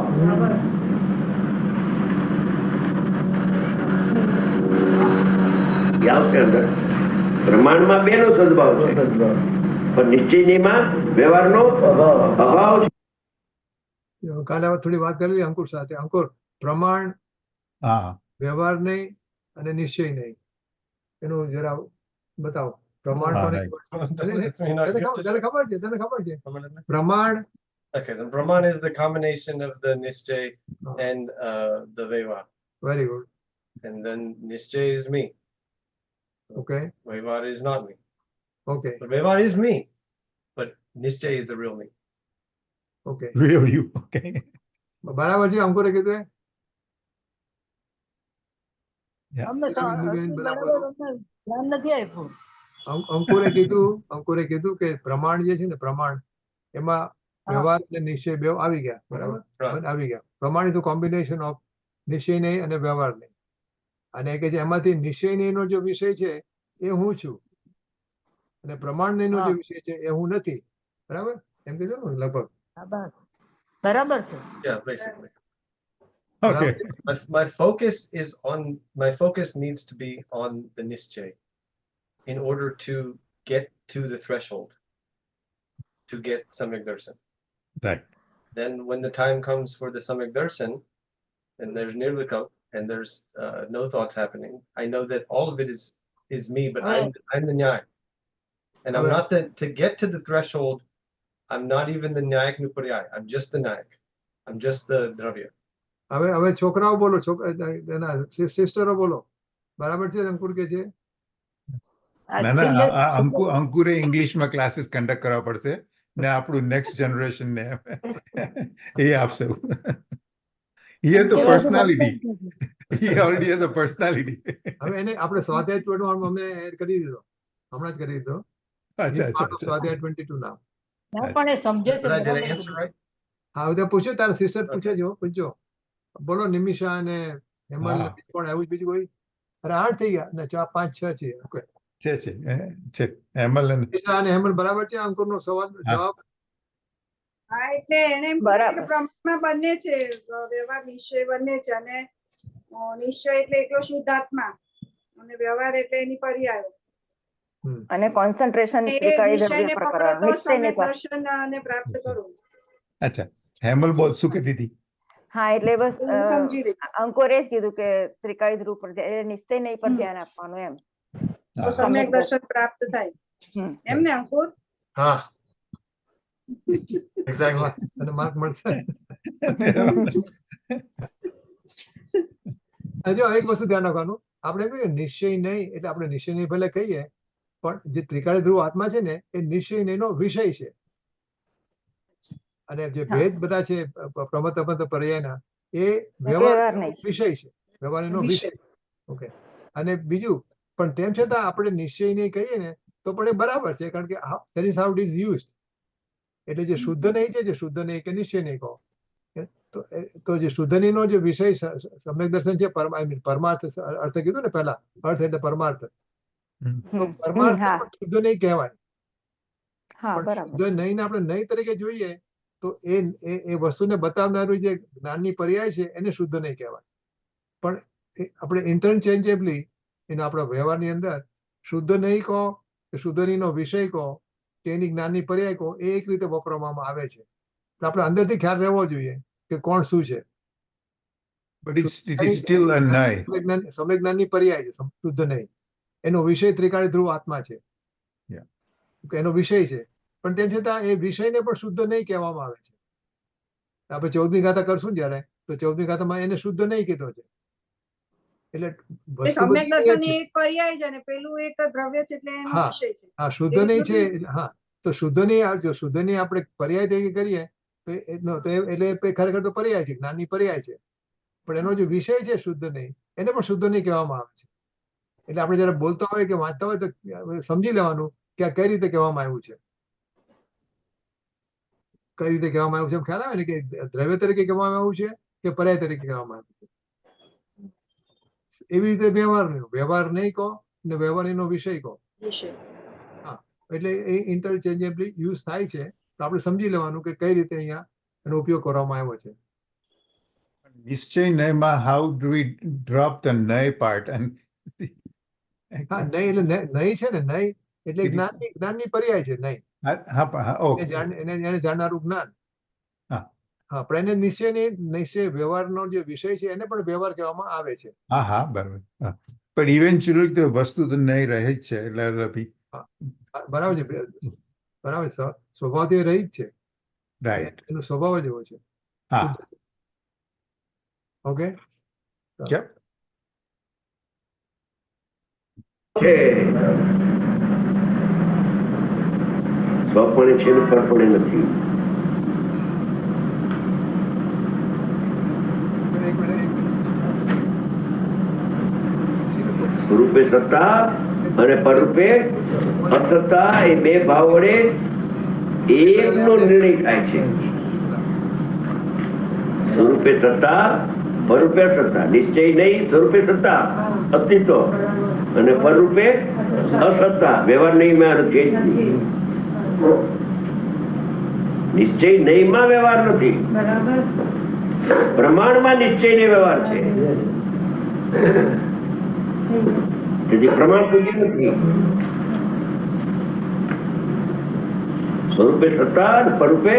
આવશે અંદર. પ્રમાણમાં બેનો સદભાવ છે, પણ નિશ્ચય નહીંમાં વ્યવહારનો અભાવ છે. કાલે થોડી વાત કરેલી અંકુર સાથે. અંકુર, પ્રમાણ, હા, વ્યવહાર નહીં અને નિશ્ચય નહીં, એનું જરા બતાવો. પ્રમાણ હા, કોને right. તને ખબર છે? પ્રમાણ. Okay, so Brahman is the combination of the Nischay and the Veva. Very good. And then Nischay is me. Okay. Veva is not me. Okay. But Veva is me. But Nischay is the real me. Okay. real you. Okay. બરાબર છે અંકુરે કીધું એ? Yeah. અમને બિંદુબેન બરાબર. બરાબર અમને ધ્યાન નથી આપ્યું. અંકુરે કીધું કે પ્રમાણ જે છે ને, પ્રમાણ એમાં વ્યવહાર અને નિશ્ચય બે આવી ગયા. બરાબર, આવી ગયા. પ્રમાણ ઇઝ કોમ્બિનેશન ઓફ નિશ્ચય નહીં અને વ્યવહાર નહીં. અને કે છે એમાંથી નિશ્ચય નહીં નો જે વિષય છે એ હું છું, અને પ્રમાણ નહીં નો જે વિષય છે એ હું નથી. બરાબર, એમ કીધું ને લગભગ. બરાબર છે. Yeah, basically. Okay. My focus is on, my focus needs to be on the Nischay in order to get to the threshold, to get Samyak Darshan. Right. Then when the time comes for the Samyak Darshan, and there's Nirvikalp, and there's no thoughts happening, I know that all of it is me, but I'm the Nyaya. And I'm not the, to get to the threshold, I'm not even the Nyayak Nupariyai, I'm just the Nyayak. I'm just the Dravya. હવે છોકરાઓ બોલો, સિસ્ટરો બોલો. બરાબર છે અંકુર કે છે? ના ના, અંકુરે ઇંગ્લિશમાં ક્લાસીસ કન્ડક્ટ કરવા પડશે ને આપણું નેક્સ્ટ જનરેશન ને એ આપશે. He has a personality. He already has a personality. હવે એને આપણે સ્વાધ્યાય 21 અમે એડ કરી દીધો, હમણાં જ કરી દીધો. અચ્છા, સ્વાધ્યાય 22 નામ. પણ એ સમજે છે. Did I answer right? હા, બધા પૂછ્યો, તારા સિસ્ટર પૂછે જો, પૂછજો. બોલો નિમિષા અને હેમલ, કોણ આવ્યું બીજું કોઈ? અરે 8 થઈ ગયા ને 4 5 6 છે. ઓકે, છે હેમલ અને નિમિષા અને હેમલ બરાબર છે. અંકુરનો સવાલ જવાબ. હા, એટલે એને એમ કીધું કે પ્રમાણમાં બંને છે, વ્યવહાર નિશ્ચય બંને છે. અને નિશ્ચય એટલે એકલો શુદ્ધાત્મા અને વ્યવહાર એટલે એની પર્યાયો. અને કોન્સન્ટ્રેશન નિશ્ચયને પકડો તો સમ્યક દર્શન ને પ્રાપ્ત કરું. અચ્છા, હેમલ બોલ શું કહેતી હતી? હા, એટલે બસ સમજી રહી. અંકુરે જ કીધું કે ત્રિકાળી ધ્રુવ પર નિશ્ચય નહીં પર ધ્યાન આપવાનું એમ. તો સમ્યક દર્શન પ્રાપ્ત થાય એમ ને અંકુર? હા, exactly. અને માર્ક મળશે. જો એક વસ્તુ ધ્યાન રાખવાનું, આપણે કહીએ નિશ્ચય નહીં એટલે આપણે નિશ્ચય નહીં ભલે કહીએ, પણ જે ત્રિકાળી ધ્રુવ આત્મા છે ને એ નિશ્ચય નહીંનો વિષય છે. અને જે ભેદ બધા છે પ્રમત અપંત પર્યાયના, એ વ્યવહાર વિષય છે, વ્યવહારનો વિષય. ઓકે, અને બીજું પણ તેમ છતાં આપણે નિશ્ચય નહીં કહીએ ને તો પણ એ બરાબર છે, કારણ કે that is how it is used. એટલે જે શુદ્ધ નહીં છે, જે શુદ્ધ નહીં કે નિશ્ચય નહીં કહો, તો જે શુદ્ધ નહીં નો જે વિષય સમ્યક દર્શન છે, પરમાર્થ અર્થ કીધું ને પહેલા, અર્થ એટલે પરમાર્થ. પરમાર્થ શુદ્ધ નહીં કહેવાય. શુદ્ધ નહીં આપણે નહીં તરીકે જોઈએ તો એ વસ્તુને બતાવનારું જે જ્ઞાનની પર્યાય છે એને શુદ્ધ નહીં કહેવાય. પણ આપણે ઇન્ટરચેન્જેબલી એને આપણા વ્યવહારની અંદર શુદ્ધ નહીં કહો કે શુદ્ધ નહીં નો વિષય કહો કે એની જ્ઞાનની પર્યાય કહો, એ એક રીતે વપરાવવામાં આવે છે. આપણે અંદરથી ખ્યાલ રહેવો જોઈએ કે કોણ શું છે. સમ્યક જ્ઞાનની પર્યાય છે શુદ્ધ નહીં, એનો વિષય ત્રિકાળી ધ્રુવ આત્મા છે, એનો વિષય છે. પણ તેમ છતાં એ વિષયને પણ શુદ્ધ નહીં કહેવામાં આવે છે. આપણે 14મી ગાથા કરશું જયારે, તો 14મી ગાથામાં એને શુદ્ધ નહીં કીધો છે. એટલે સમ્યક દર્શનની એક પર્યાય છે ને પેલું એક દ્રવ્ય છે, એટલે એનો વિષય છે. હા, શુદ્ધ નહીં છે. હા, તો શુદ્ધ નહીં, જો શુદ્ધ નહીં આપણે પર્યાય તરીકે કરીએ તો એટલે ખરેખર તો પર્યાય છે, જ્ઞાનની પર્યાય છે. પણ એનો જે વિષય છે શુદ્ધ નહીં, એને પણ શુદ્ધ નહીં કહેવામાં આવે છે. એટલે આપણે જયારે બોલતા હોય કે વાંચતા હોય તો સમજી લેવાનું કે આ કઈ રીતે કહેવામાં આવ્યું છે, કઈ રીતે કહેવામાં આવ્યું છે. ખ્યાલ આવે ને કે દ્રવ્ય તરીકે કહેવામાં આવ્યું છે કે પર્યાય તરીકે કહેવામાં આવ્યું છે. એવી રીતે વ્યવહાર નહીં કહો ને વ્યવહાર એનો વિષય કહો. નિશ્ચય. એટલે એ ઇન્ટરચેન્જેબલી યુઝ થાય છે, તો આપણે સમજી લેવાનું કે કઈ રીતે અહીંયા એનો ઉપયોગ કરવામાં આવ્યો છે. નિશ્ચય નયમાં how do we drop the nay part and હા, નહીં એટલે નહીં છે ને, નહીં એટલે It is- જ્ઞાનની પર્યાય છે નહીં. okay. એને જાણનારું જ્ઞાન. હા. હા, પણ એને નિશ્ચય વ્યવહારનો જે વિષય છે એને પણ વ્યવહાર કહેવામાં આવે છે. હા બરાબર. પણ ઇવેન્ચ્યુઅલી તો વસ્તુ તો નહીં રહે જ છે એટલે બરાબર છે, બરાબર છે. સ્વભાવથી રહી જ છે, રાઈટ. એનો સ્વભાવ જ એવો છે. હા. ઓકે. Yep. છે સ્વપણે છે ને પરપણે નથી. રૂપે સત્તા અને પરરૂપે અસત્તા એ બે ભાવ વડે એકનો નિર્ણય થાય છે. સ્વરૂપે સત્તા, પરરૂપે અસત્તા. નિશ્ચય નહીં, સ્વરૂપે સત્તા અસ્તિત્વ, અને પરરૂપે અસત્તા વ્યવહાર નહીં માં નથી. નિશ્ચય નહીં માં વ્યવહાર નથી, પ્રમાણમાં નિશ્ચય ને વ્યવહાર છે. તેથી પ્રમાણ પૂજ્ય નથી. સ્વરૂપે સત્તા અને પરરૂપે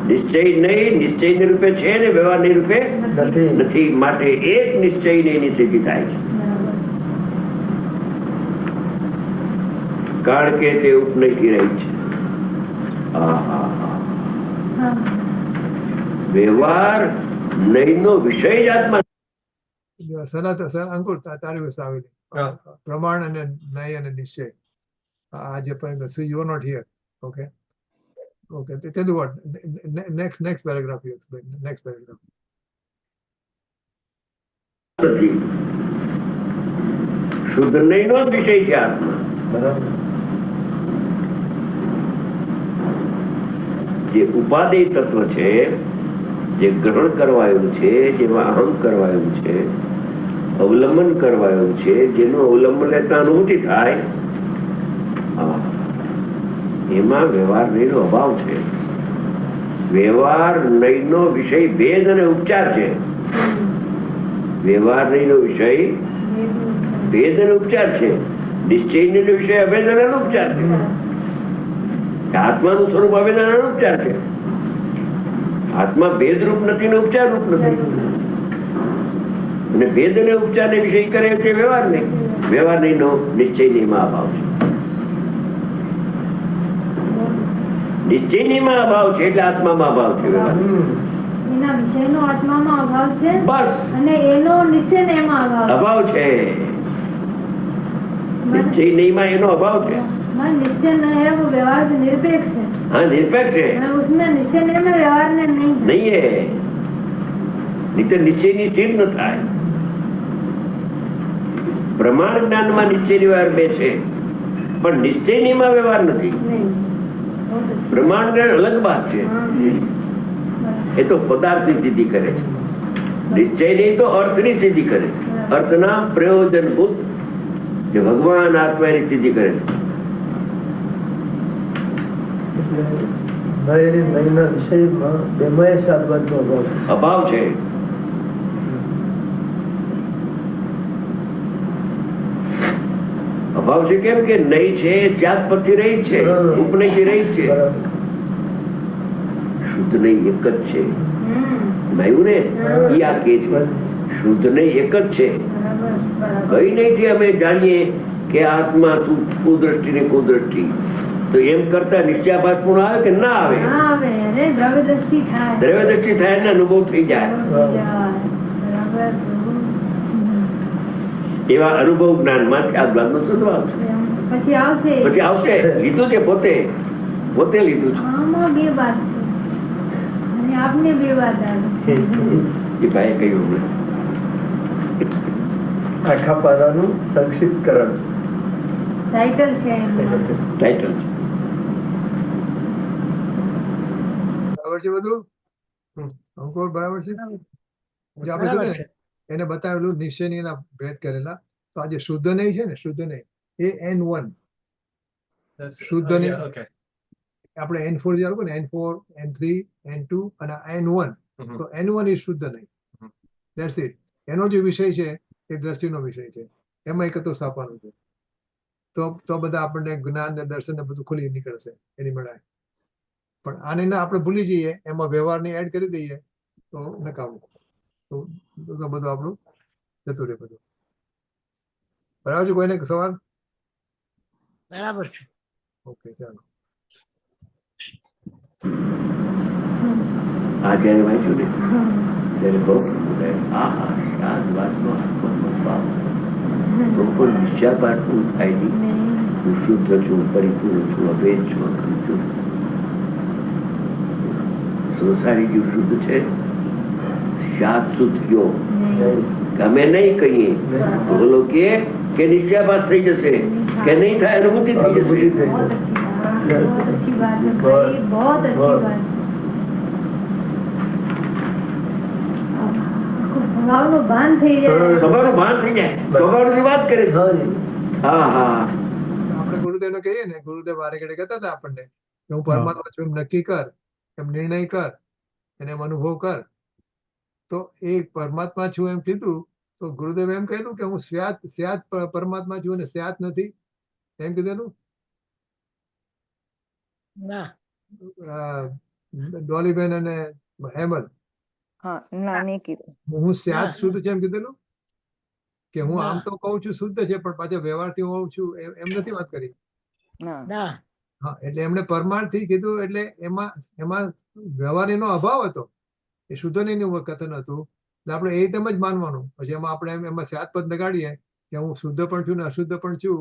નિશ્ચય નહીં, નિશ્ચય ની રૂપે છે ને વ્યવહાર ની રૂપે નથી. માટે એક નિશ્ચય ની એની સિદ્ધિ થાય છે, કારણ કે તે ઉપનયથી રહી છે. વ્યવહાર નયનો વિષય જ આત્મા. અંકુર તારી વસ્તુ આવેલી પ્રમાણ અને નય અને નિશ્ચય. આજે પણ you are not here. Okay, okay. Tell you what, next paragraph you explain. Next paragraph. નથી. શુદ્ધ નયનો જ વિષય છે આત્મા. જે ઉપાદેય તત્વ છે, જે ગ્રહણ કરવાયું છે, જેમાં અહમ કરવાયું છે, અવલંબન કરવાયું છે, જેનું અવલંબન લેતા અનુભૂતિ થાય, એમાં વ્યવહાર નયનો અભાવ છે. વ્યવહાર નયનો વિષય ભેદ અને ઉપચાર છે. વ્યવહાર નયનો વિષય ભેદ અને ઉપચાર છે. નિશ્ચય નયનો વિષય અભેદ અને અનુપચાર છે. આત્માનું સ્વરૂપ અભેદ અને અનુપચાર છે. આત્મા ભેદ રૂપ નથી ને ઉપચાર રૂપ નથી. અને ભેદ અને ઉપચાર ને વિષય કરે છે વ્યવહાર નહીં. વ્યવહાર નહીં નો નિશ્ચય નિયમમાં અભાવ છે. નિશ્ચય નિયમમાં અભાવ છે એટલે આત્મામાં અભાવ છે. એના વિષયનો આત્મામાં અભાવ છે, બસ અને એનો નિશ્ચય એમાં અભાવ છે. નિશ્ચય નિયમમાં એનો અભાવ છે. निश्चय न है, वो व्यवहार से निरपेक्ष है. हाँ, निरपेक्ष है. उसमें निश्चय में व्यवहार ने नहीं है. नहीं तो निश्चय ની સ્થિર ન થાય. પ્રમાણ જ્ઞાનમાં નિશ્ચય વ્યવહાર બે છે, પણ નિશ્ચયનીમાં વ્યવહાર નથી. પ્રમાણ જ્ઞાન અલગ વાત છે. એ તો પદાર્થની સિદ્ધિ કરે છે. નિશ્ચય નહીં તો અર્થની સિદ્ધિ કરે. અર્થના પ્રયોજનભૂત જે ભગવાન આત્માની સિદ્ધિ કરે છે. અભાવ છે. અભાવ છે કેમ કે નહીં છે ત્યાગ પરથી રહી છે, ઉપનય થી રહી છે. શુદ્ધ નહીં એક જ છે. માયું ને ઈ આ કે છે શુદ્ધ નહીં એક જ છે. કઈ નહીથી અમે જાણીએ કે આત્મા કુદ્રષ્ટિ ને કુદ્રષ્ટિ, તો એમ કરતા નિશ્ચયાભાસ પૂર્ણ આવે કે ના આવે? દ્રવ્ય દ્રષ્ટિ થાય ને અનુભવ થઈ જાય. એવા અનુભવ જ્ઞાન માં આ જ્ઞાન નો શુદ્ધ ભાવ છે. પછી આવશે. લીધું છે, પોતે લીધું છે. એ ભાઈ કહ્યું આખા પાનાનું સંક્ષિપ્તકરણ ટાઇટલ છે. બરાબર છે બધું. અંકુર બરાબર છે. આપણે એને બતાવેલું નિશ્ચયની એના ભેદ કરેલા. તો આજે શુદ્ધ નહીં છે ને, શુદ્ધ નહીં એ N1 શુદ્ધ ને okay. આપણે N4 જે આવું ને N4, N3, N2 અને N1, તો N1 એ શુદ્ધ નહીં. That's it. એનો જે વિષય છે એ દ્રષ્ટિનો વિષય છે, એમાં એકત્ર સ્થાપવાનું છે. તો બધા આપણને જ્ઞાન ને દર્શન ને બધું ખુલી નીકળશે એની મળાય. પણ આને ના આપણે ભૂલી જઈએ, એમાં વ્યવહારની એડ કરી દઈએ તો નકામું. તો બધું આપણું જતું રહે બધું. બરાબર છે? કોઈને સવાલ? બરાબર છે. ઓકે, ચાલો. આ જયારે વાંચ્યું ને ત્યારે બહુ આહા શાદવાદનો આત્માનો ભાવ તો પણ નિશ્ચાપાઠવું થાય નહીં. હું શુદ્ધ છું, પરિપૂર્ણ છું, અભેદ છું, અખંડ છું. સંસારી જીવ શુદ્ધ છે, શાદ શુદ્ધ ગયો. અમે નહીં કહીએ બોલો કે નિશ્ચયપાત થઈ જશે કે નહીં થાય, અનુભૂતિ થઈ જશે. बहुत अच्छी बात है भाई, बहुत अच्छी बात. સ્વભાવનું ભાન થઈ જાય, સ્વભાવનું ભાન થઈ જાય, સ્વભાવની વાત કરે છે. હા હા, આપણે ગુરુદેવને કહીએ ને, ગુરુદેવ વારે ઘડે કહેતા હતા આપણને કે હું પરમાત્મા છું એમ નક્કી કર, એમ નિર્ણય કર, એને એમ અનુભવ કર. તો એ પરમાત્મા છું એમ કીધું તો ગુરુદેવ એમ કહેલું કે હું સ્યાત પરમાત્મા છું અને સ્યાત નથી એમ કીધેલું? ના, ડોલીબેન અને હેમલ, હા, ના નહીં કીધું. હું સ્યાત શુદ્ધ છે એમ કીધેલું? કે હું આમ તો કઉ છું શુદ્ધ છે પણ પાછા વ્યવહારથી હું હોઉં છું એમ નથી વાત કરી. ના. હા, એટલે એમણે પરમાર્થથી કીધું, એટલે એમાં વ્યવહારીનો અભાવ હતો, એ શુદ્ધનીનું કથન હતું. એટલે આપણે એ તેમ જ માનવાનું. પછી એમાં આપણે એમાં સ્યાત પદ લગાડીએ કે હું શુદ્ધ પણ છું ને અશુદ્ધ પણ છું,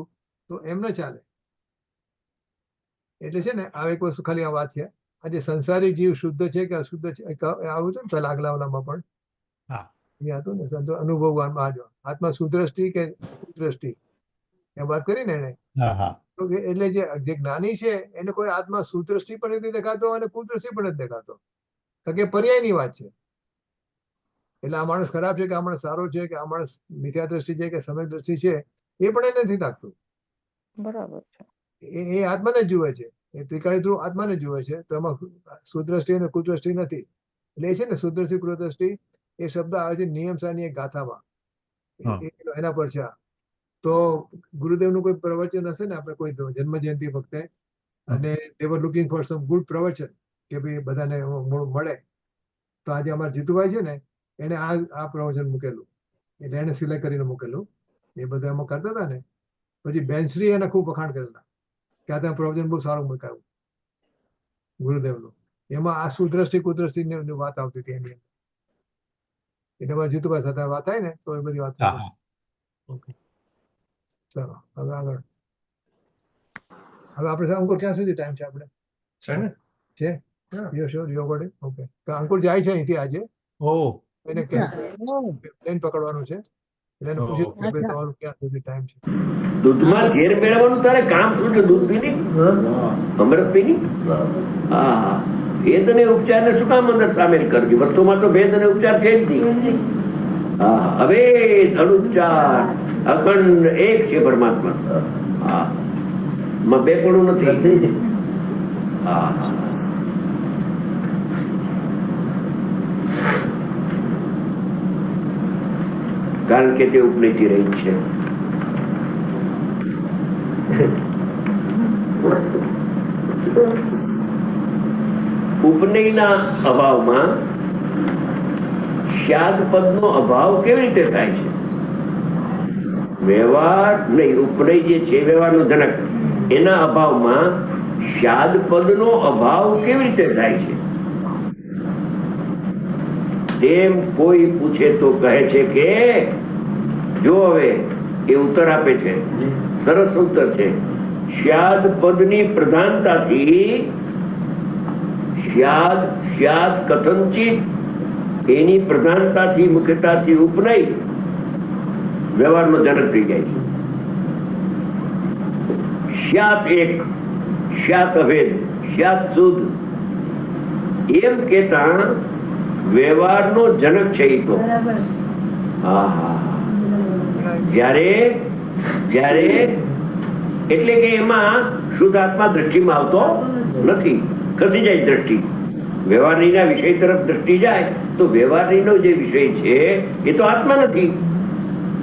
તો એમ ન ચાલે. એટલે છે ને આ એક વસ્તુ ખાલી આ વાત છે. આજે સંસારી જીવ શુદ્ધ છે કે અશુદ્ધ છે આવું હતું ને પેલા આગલા ઓલામાં પણ એ હતું ને સંતો અનુભવવામાં આત્મા સુદ્રષ્ટિ કે કુદ્રષ્ટિ એ વાત કરી ને એને. એટલે જે જ્ઞાની છે એને કોઈ આત્મા સુદ્રષ્ટિ પણ નથી દેખાતો અને કુદ્રષ્ટિ પણ નથી દેખાતો, કારણ કે પર્યાયની વાત છે. એટલે આ માણસ ખરાબ છે કે આ માણસ સારો છે કે આ માણસ મિથ્યા દ્રષ્ટિ છે કે સમય દ્રષ્ટિ છે એ પણ એને નથી લાગતું. બરાબર છે. એ આત્માને જુએ છે, એ ત્રિકાળી ધ્રુવ આત્માને જુએ છે. તો એમાં સુદ્રષ્ટિ અને કુદ્રષ્ટિ નથી. એટલે એ છે ને સુદ્રષ્ટિ કુદ્રષ્ટિ એ શબ્દ આવે છે નિયમસાની એક ગાથામાં, એના પર છે. તો ગુરુદેવનું કોઈ પ્રવચન હશે ને આપણે કોઈ જન્મ જયંતિ વખતે, અને they were looking for some good પ્રવચન કે ભાઈ બધાને મળે, તો આજે અમારા જીતુભાઈ છે ને એને આ પ્રવચન મૂકેલું, એટલે એને સિલેક્ટ કરીને મૂકેલું. એ બધા એમાં કરતા હતા ને. પછી બેનશ્રી એને ખૂબ વખાણ કરેલા કે આ ત્યાં પ્રવચન બહુ સારું મૂકાયું ગુરુદેવનું. એમાં આ સુદ્રષ્ટિ કુદ્રષ્ટિની વાત આવતી હતી એની અંદર. એટલે અમારા જીતુભાઈ સાથે વાત થાય ને તો એ બધી વાત. ઓકે, ચાલો હવે આગળ. હવે આપણે અંકુર ક્યાં સુધી ટાઈમ છે આપણે? છે ઓકે. અંકુર જાય છે અહીંથી આજે. એને પ્લેન પકડવાનું છે. એને પૂછ્યું કે ભાઈ તમારું ક્યાં સુધી ટાઈમ છે? દૂધમાં ઘેર મેળવવાનું તારે કામ શું છે? દૂધ પીની, અમૃત પીની. હા, ભેદ અને ઉપચાર ને શું કામ અંદર સામેલ કરજો? વસ્તુમાં તો ભેદ અને ઉપચાર છે જ નહીં. હા, અભેદ અનુચ્ચાર અખંડ એક છે પરમાત્મા. હા, માં બે પણ નથી. હા, કારણ કે તે ઉપનયથી રહી છે. ઉપનયના અભાવમાં શાદ પદનો અભાવ કેવી રીતે થાય છે? વ્યવહાર નહીં, ઉપનય જે છે વ્યવહારનો જનક, એના અભાવમાં શાદ પદનો અભાવ કેવી રીતે થાય છે? તેમ કોઈ પૂછે તો કહે છે કે જો હવે એ ઉત્તર આપે છે, સરસ ઉત્તર છે. શાદ પદની પ્રધાનતાથી શાદ કથનચિત એની પ્રધાનતાથી મુખ્યતાથી ઉપનય વ્યવહારનો જનક થઈ જાય છે. શાત એક, શાત અભેદ, શાત શુદ્ધ એમ કેતા વ્યવહારનો જનક છે. એ તો જ્યારે એટલે કે એમાં શુદ્ધ આત્મા દ્રષ્ટિમાં આવતો નથી, ખસી જાય દ્રષ્ટિ. વ્યવહારના વિષય તરફ દ્રષ્ટિ જાય તો વ્યવહારનો જે વિષય છે એ તો આત્મા નથી,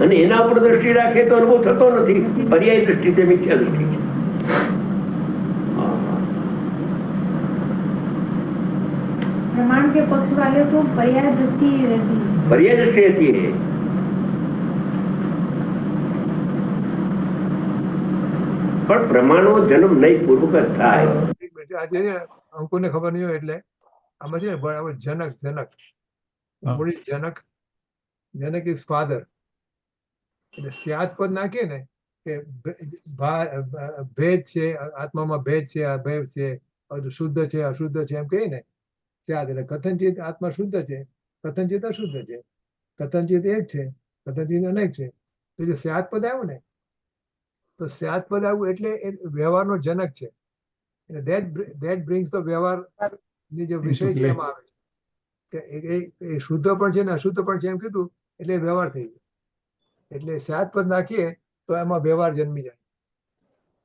અને એના ઉપર દ્રષ્ટિ રાખે તો અનુભવ થતો નથી. પર્યાય દ્રષ્ટિ તે મિથ્યા દ્રષ્ટિ છે. प्रमाण के पक्ष वाले को पर्याय दृष्टि रहती है। पर्याय दृष्टि रहती है. પણ પ્રમાણો જન્મ નહીં પૂર્વક જ થાય. આજે અંકુરને ખબર નહીં હોય એટલે આમાં છે ને બરાબર જનક મૂળી જનક ઇઝ ફાધર, એટલે સ્યાદ પદ નાખીએ ને કે ભેદ છે આત્મામાં, ભેદ છે, અભેદ છે, શુદ્ધ છે અશુદ્ધ છે એમ કહીએ ને સ્યાદ, એટલે કથનચિત આત્મા શુદ્ધ છે, કથનચિત અશુદ્ધ છે, કથનચિત એક છે, કથનચિત અનેક છે. તો જે સ્યાદ પદ આવ્યું ને તો સ્યાદ પદ આવ્યું એટલે એ વ્યવહારનો જનક છે. that brings the વ્યવહાર ની જે વિષય છે એમાં આવે છે કે એ શુદ્ધ પણ છે ને અશુદ્ધ પણ છે એમ કીધું એટલે વ્યવહાર થઈ ગયો. એટલે સ્યાદ પદ નાખીએ તો એમાં વ્યવહાર જન્મી જાય,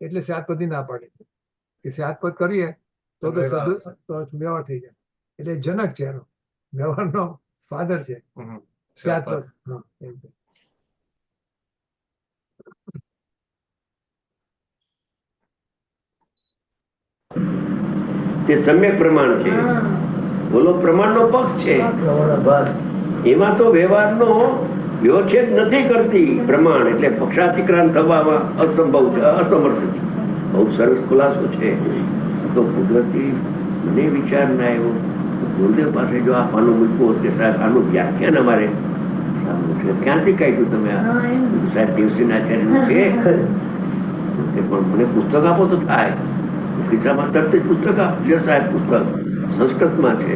એટલે સ્યાદ પદ ના પાડે કે સ્યાદ પદ કરીએ તો વ્યવહાર થઈ જાય. એટલે જનક છે, એનો વ્યવહારનો ફાધર છે સ્યાદ પદ. તે સમ્યક પ્રમાણ છે, બોલો પ્રમાણનો પક્ષ છે. એમાં તો વ્યવહારનો વ્યવચ્છેદ નથી કરતી પ્રમાણ, એટલે પક્ષાતિક્રાંત થવામાં અસંભવ છે, અસમર્થ છે. બહુ સરસ ખુલાસો છે. તો કુદરતી મને વિચાર ના આવ્યો, ગુરુદેવ પાસે જો આ પાનું મૂક્યું કે સાહેબ આનું વ્યાખ્યાન અમારે ક્યાંથી કાઢ્યું તમે? આ સાહેબ દેવસિંહ આચાર્યનું છે, પણ મને પુસ્તક આપો તો થાય. ખિસ્સામાં તરત જ પુસ્તક આપજો સાહેબ, પુસ્તક સંસ્કૃતમાં છે.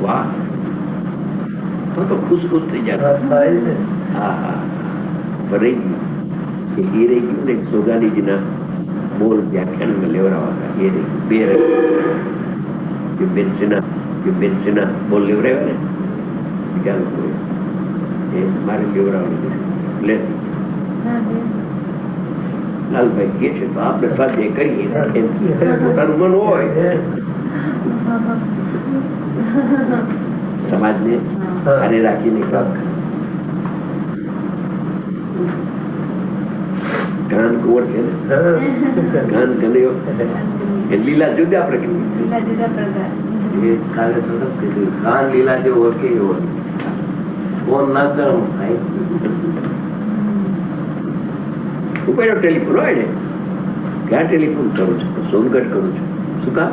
વાહ, તો ખુશ થઈ જાય. હા હા, રહી ગયું એ રહી ગયું ને સોગાલીજીના બોલ વ્યાખ્યાન લેવડાવવા એ રહી ગયું. બે બેનસીના બોલ લેવડાવ્યા ને બીજા લોકો એ મારે લેવડાવવાનું લે લાલભાઈ કે છે તો આપણે સ્વાધ્યાય કરીએ એમ પોતાનું મન હોય. સમાજને આને રાખીને ગાન કુંવર છે ને, ગાન કનૈયો એ લીલા જુદા પ્રકૃતિ એ કાલે સરસ કીધું, ગાન લીલા જે ઓળખે એવો ફોન ના કરો ભાઈ. ઉપર ટેલિફોન હોય ને ક્યાં ટેલિફોન કરું છું, સોનગઢ કરું છું. શું કામ?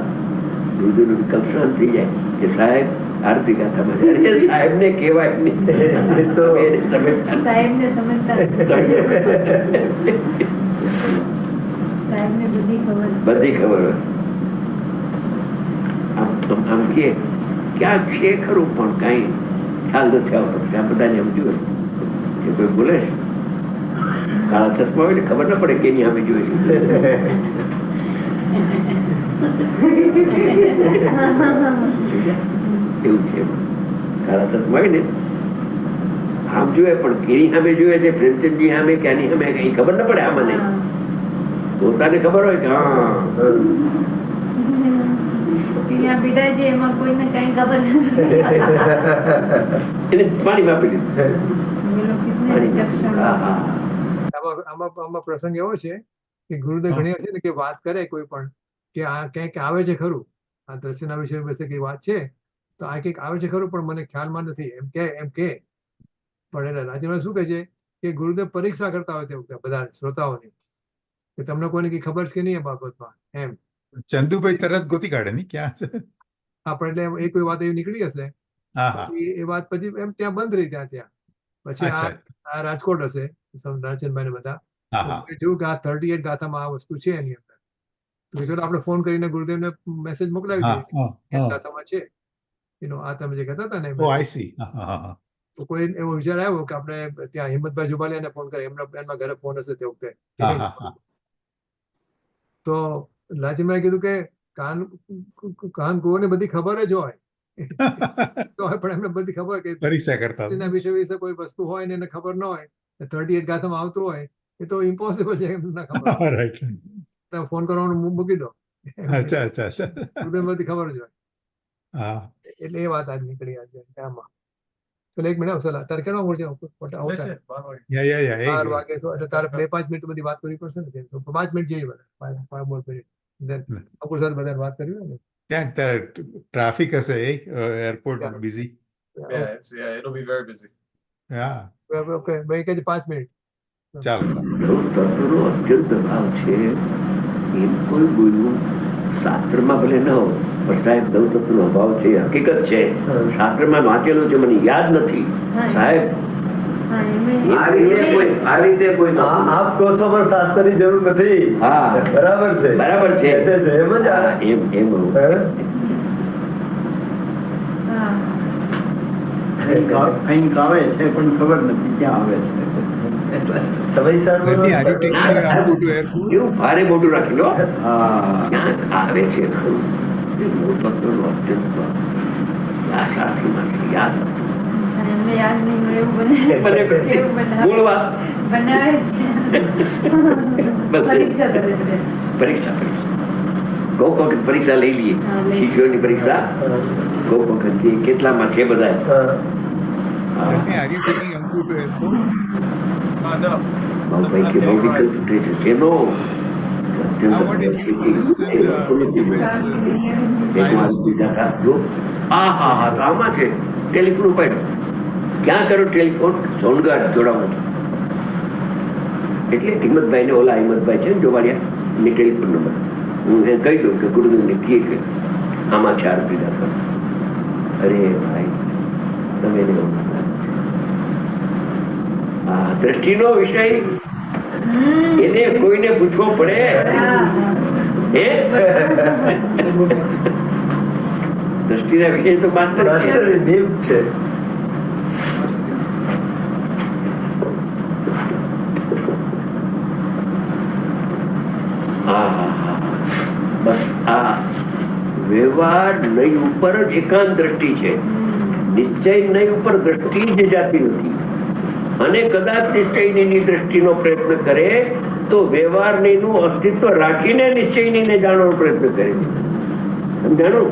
દૂધનું વિકલ્પ શાંત થઈ જાય કે સાહેબ આરતી ગાથામાં સાહેબ ને કહેવાય નહીં, બધી ખબર હોય. આમ કે ક્યાંક છે ખરું પણ કઈ ખ્યાલ નથી આવતો. ત્યાં બધાને સમજ્યું કે કોઈ બોલે છે કાળા ચશ્મા હોય ને ખબર ના પડે કેની સામે જોઈ છે. એવું છે, કાળા ચશ્મા હોય ને આમ જોયે પણ કેની સામે જોયે છે, પ્રેમચંદજી સામે ક્યાંની સામે કઈ ખબર ના પડે. આમાં નહીં, પોતાને ખબર હોય કે હા એને પાણી આપી દીધું. આમાં પ્રસંગ એવો છે કે ગુરુદેવ ઘણી વાર છે ને કે વાત કરે કોઈ પણ કે આ ક્યાંક આવે છે ખરું, આ દર્શનના વિષય વિશે કઈ વાત છે તો આ કંઈક આવે છે ખરું પણ મને ખ્યાલમાં નથી એમ કે પણ એટલે રાજ્યમાં શું કહે છે કે ગુરુદેવ પરીક્ષા કરતા હોય તેવું બધા શ્રોતાઓની કે તમને કોઈને કઈ ખબર છે કે નહીં એ બાબતમાં એમ. ચંદુભાઈ તરત ગોતી કાઢે ને ક્યાં છે આપણે એટલે એ કોઈ વાત એવી નીકળી હશે એ વાત પછી એમ ત્યાં બંધ રહી ત્યાં પછી આ રાજકોટ હશે રાચનભાઈ ને બધા જોયું કે આ 38 ગાથામાં આ વસ્તુ છે એની અંદર, તો ચલો આપણે ફોન કરીને ગુરુદેવને મેસેજ મોકલાવી દઈએ ગાથામાં છે આ તમે જે કહેતા હતા ને. તો કોઈ એવો વિચાર આવ્યો કે આપણે ત્યાં હિંમતભાઈ જુબાલિયાને ફોન કરે, એમના ઘરે ફોન હશે તે વખતે. તો લાચનભાઈ કીધું કે કાન કુંવરને બધી ખબર જ હોય તો પણ એમને બધી ખબર કે પરીક્ષા કરતા એના વિશે કોઈ વસ્તુ હોય ને એને ખબર ન હોય, 38 ગાથામાં આવતું હોય એ તો ઇમ્પોસિબલ છે એમ ના ખબર. તમે ફોન કરવાનું મૂકી દો. અચ્છા અચ્છા અચ્છા બધી ખબર જ હોય. હા એટલે એ વાત આજ નીકળી આજે આમાં. ચલો 1 મિનિટ આવશે તારે કેનો મૂળ છે યા 12 વાગે તો એટલે તારે 2-5 મિનિટ બધી વાત કરવી પડશે ને. તો 5 મિનિટ જઈએ બધા 5 મિનિટ then અંકુર સાથે બધા વાત કરવી હોય ને. ત્યાં ટ્રાફિક હશે airport busy. Yeah, it'll be very busy. હા ઓકે ભાઈ કે 5 મિનિટ. ચાલો તત્વનો અત્યંત અભાવ છે એમ કોઈ બોલવું શાસ્ત્રમાં ભલે ન હોય પણ સાહેબ નવ તત્વનો અભાવ છે હકીકત છે. શાસ્ત્રમાં વાંચેલું છે મને યાદ નથી સાહેબ. આ રીતે કોઈ આપ કહો છો પણ શાસ્ત્રની જરૂર નથી. હા બરાબર છે બરાબર છે એમ જ એમ કંઈક આવે છે પણ ખબર નથી ક્યાં આવે છે. એવું ભારે મોટું રાખી લો ક્યાંક આવે છે ખરું. તત્વનો અત્યંત આ સાથીમાંથી યાદ પરીક્ષા લઈ લઈએ શિષ્યોની પરીક્ષા કોક વખત કેટલામાં છે બધા. આમાં છે ટેલિફોન ઉપાડ્યો. ક્યાં કરો ટેલિફોન? સોનગઢ જોડાવું છું. એટલે હિંમતભાઈ ને ઓલા હિંમતભાઈ છે ને જોવાડિયા ને ટેલિફોન નંબર હું એને કહી દઉં કે ગુરુદેવને કહે કે આમાં 4 પીડા કરો. અરે ભાઈ તમે દ્રષ્ટિનો વિષય એને કોઈને પૂછવો પડે દ્રષ્ટિના વિષય તો માત્ર છે. વ્યવહાર નહીં ઉપર જ એકાંત દ્રષ્ટિ છે. નિશ્ચય નહીં ઉપર દ્રષ્ટિ જ જાતી નથી. અને કદાચ નિશ્ચયની દ્રષ્ટિનો પ્રયત્ન કરે તો વ્યવહારનું અસ્તિત્વ રાખીને નિશ્ચયને જાણવાનો પ્રયત્ન કરે. સમજાણું?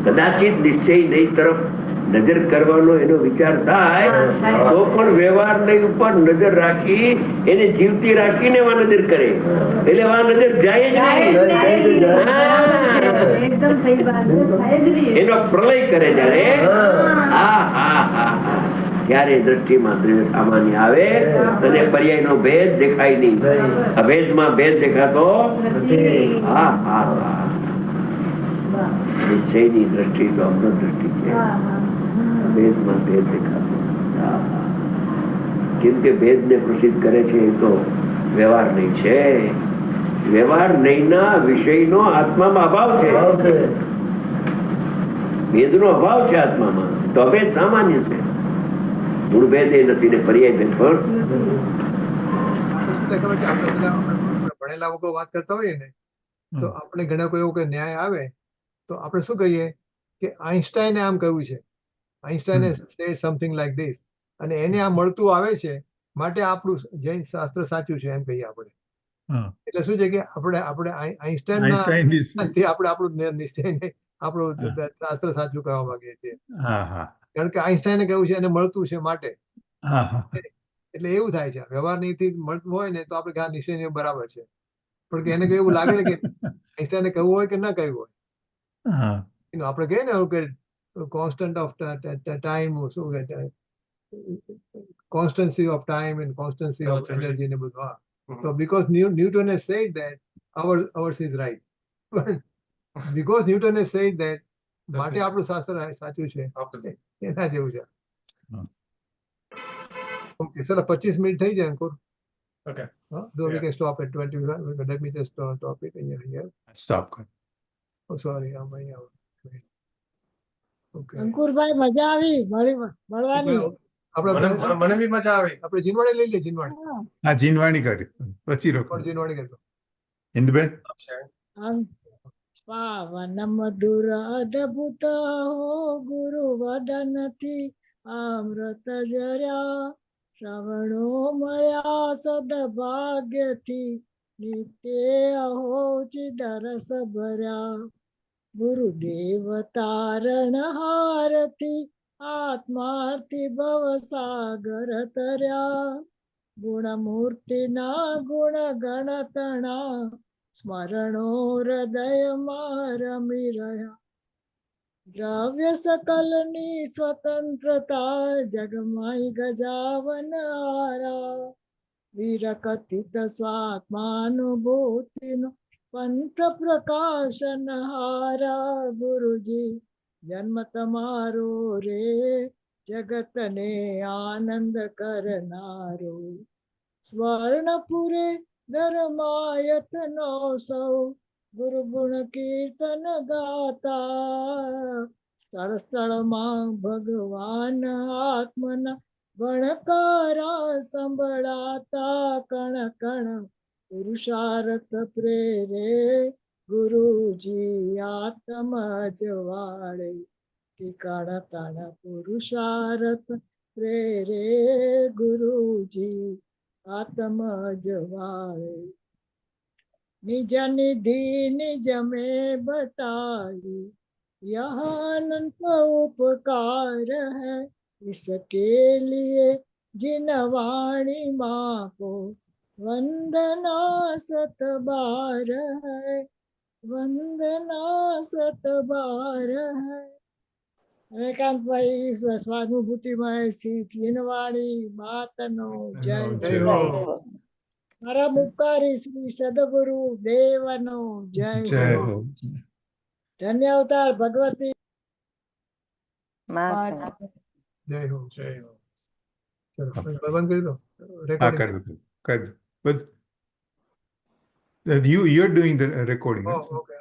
કદાચિત નિશ્ચય નહીં તરફ નજર કરવાનો એનો વિચાર થાય તો પણ વ્યવહાર નહીં ઉપર નજર રાખી એને જીવતી રાખીને વા નજર કરે એટલે વા નજર જાય જ નહીં. એનો પ્રલય કરે જયારે ત્યારે દ્રષ્ટિમાં સામાન્ય આવે અને પર્યાયનો ભેદ દેખાય નહીં. અભેદમાં ભેદ દેખાતો નિશ્ચયની દ્રષ્ટિ તો અમૃત દ્રષ્ટિ છે. ભેદમાં ભેદ દેખાતો કેમ કે ભેદને પ્રસિદ્ધ કરે છે એ તો વ્યવહાર નહીં છે. વ્યવહાર નહીંના વિષયનો આત્મામાં અભાવ છે. ભેદનો અભાવ છે આત્મામાં તો અભેદ સામાન્ય છે. મૂળ ભેદ એ નથી ને પર્યાય ભેદ પણ. ભણેલા લોકો વાત કરતા હોઈએ ને તો આપણે ઘણા કોઈ એવો ન્યાય આવે તો આપણે શું કહીએ કે આઈન્સ્ટાઈને આમ કહ્યું છે. આઈન્સ્ટાઈને સેડ સમથિંગ લાઈક ધીસ અને એને આ મળતું આવે છે માટે આપણું જૈન શાસ્ત્ર સાચું છે એમ કહીએ આપણે. એટલે શું છે કે આપણે આઈન્સ્ટાઈન આપણે આપણું નિશ્ચયને આપણું શાસ્ત્ર સાચું કહેવા માંગીએ છીએ. કારણ કે આઈન્સ્ટાઈને કહ્યું છે એને મળતું છે માટે. એટલે એવું થાય છે વ્યવહાર નીતિ મળતું હોય ને તો આપણે નિશ્ચય બરાબર છે પણ એને એવું લાગે ને કે આઈન્સ્ટાઈને કહ્યું હોય કે ના કહ્યું હોય. આપણે કહીએ ને કે કોન્સ્ટન્ટ ઓફ ટાઈમ શું કે constancy of time and constancy of energy ને બધું. So because Newton has said that ours is right. But because Newton has said that માટે આપણું શાસ્ત્ર સાચું છે એના જેવું છે. ઓકે ચલો 25 મિનિટ થઈ જાય અંકુર. Okay. So we can stop at 21. Let me just stop it here. Stop. Oh sorry. Okay. અંકુરભાઈ મજા આવી મળવાની. મને બી મજા આવી. આપણે જીનવાણી લઈ લઈએ જીનવાણી. હા જીનવાણી કરી પછી રોકો. જીનવાણી કરજો. ઇન્દુબેન. પાવન મધુર અદભુત હો ગુરુ વદનથી અમૃત જર્યા શ્રવણો મળ્યા સદભાગ્યથી નિત્ય અહો ચિદરસ ભર્યા ગુરુદેવ તારણ હારથી આત્માર્થી ભવ સાગર તર્યા ગુણમૂર્તિના ગુણ ગણતણા સ્મરણો હૃદયમાં રમી રહ્યા દ્રવ્ય સકલની સ્વતંત્રતા જગમાઈ ગજાવન હારા વિરકથિત સ્વાત્માનુભૂતિનો પંથ પ્રકાશન હારા ગુરુજી જન્મ તમારો રે જગતને આનંદ કરનારો સ્વર્ણપુરે ધર્માયતનો સૌ ગુરુ ગુણ કીર્તન ગાતા સ્થળ સ્થળમાં ભગવાન આત્મના ગણકારા સંભળાતા કણ કણ પુરુષાર્થ પ્રેરે ગુરુજી આત્મ જવાળે કે કણ કણ પુરુષાર્થ પ્રેરે ગુરુજી આત્મ જવાળે निज निधि निज में बताई यह अनंत उपकार है इसके लिए जिन वाणी माँ को वंदना सत बार है वंदना सत बार है એકાંત ભાઈ સ્વાનુભૂતિમય શ્રી તીનવાણી માતનો જય જય હો. મારા મુખારી શ્રી સદગુરુ દેવનો જય જય હો હો. ધન્ય અવતાર ભગવતી માતા જય હો જય હો. ચલો બંધ કરી દો હા, રેકોર્ડિંગ કરી દો. But you're doing the recording, right? Okay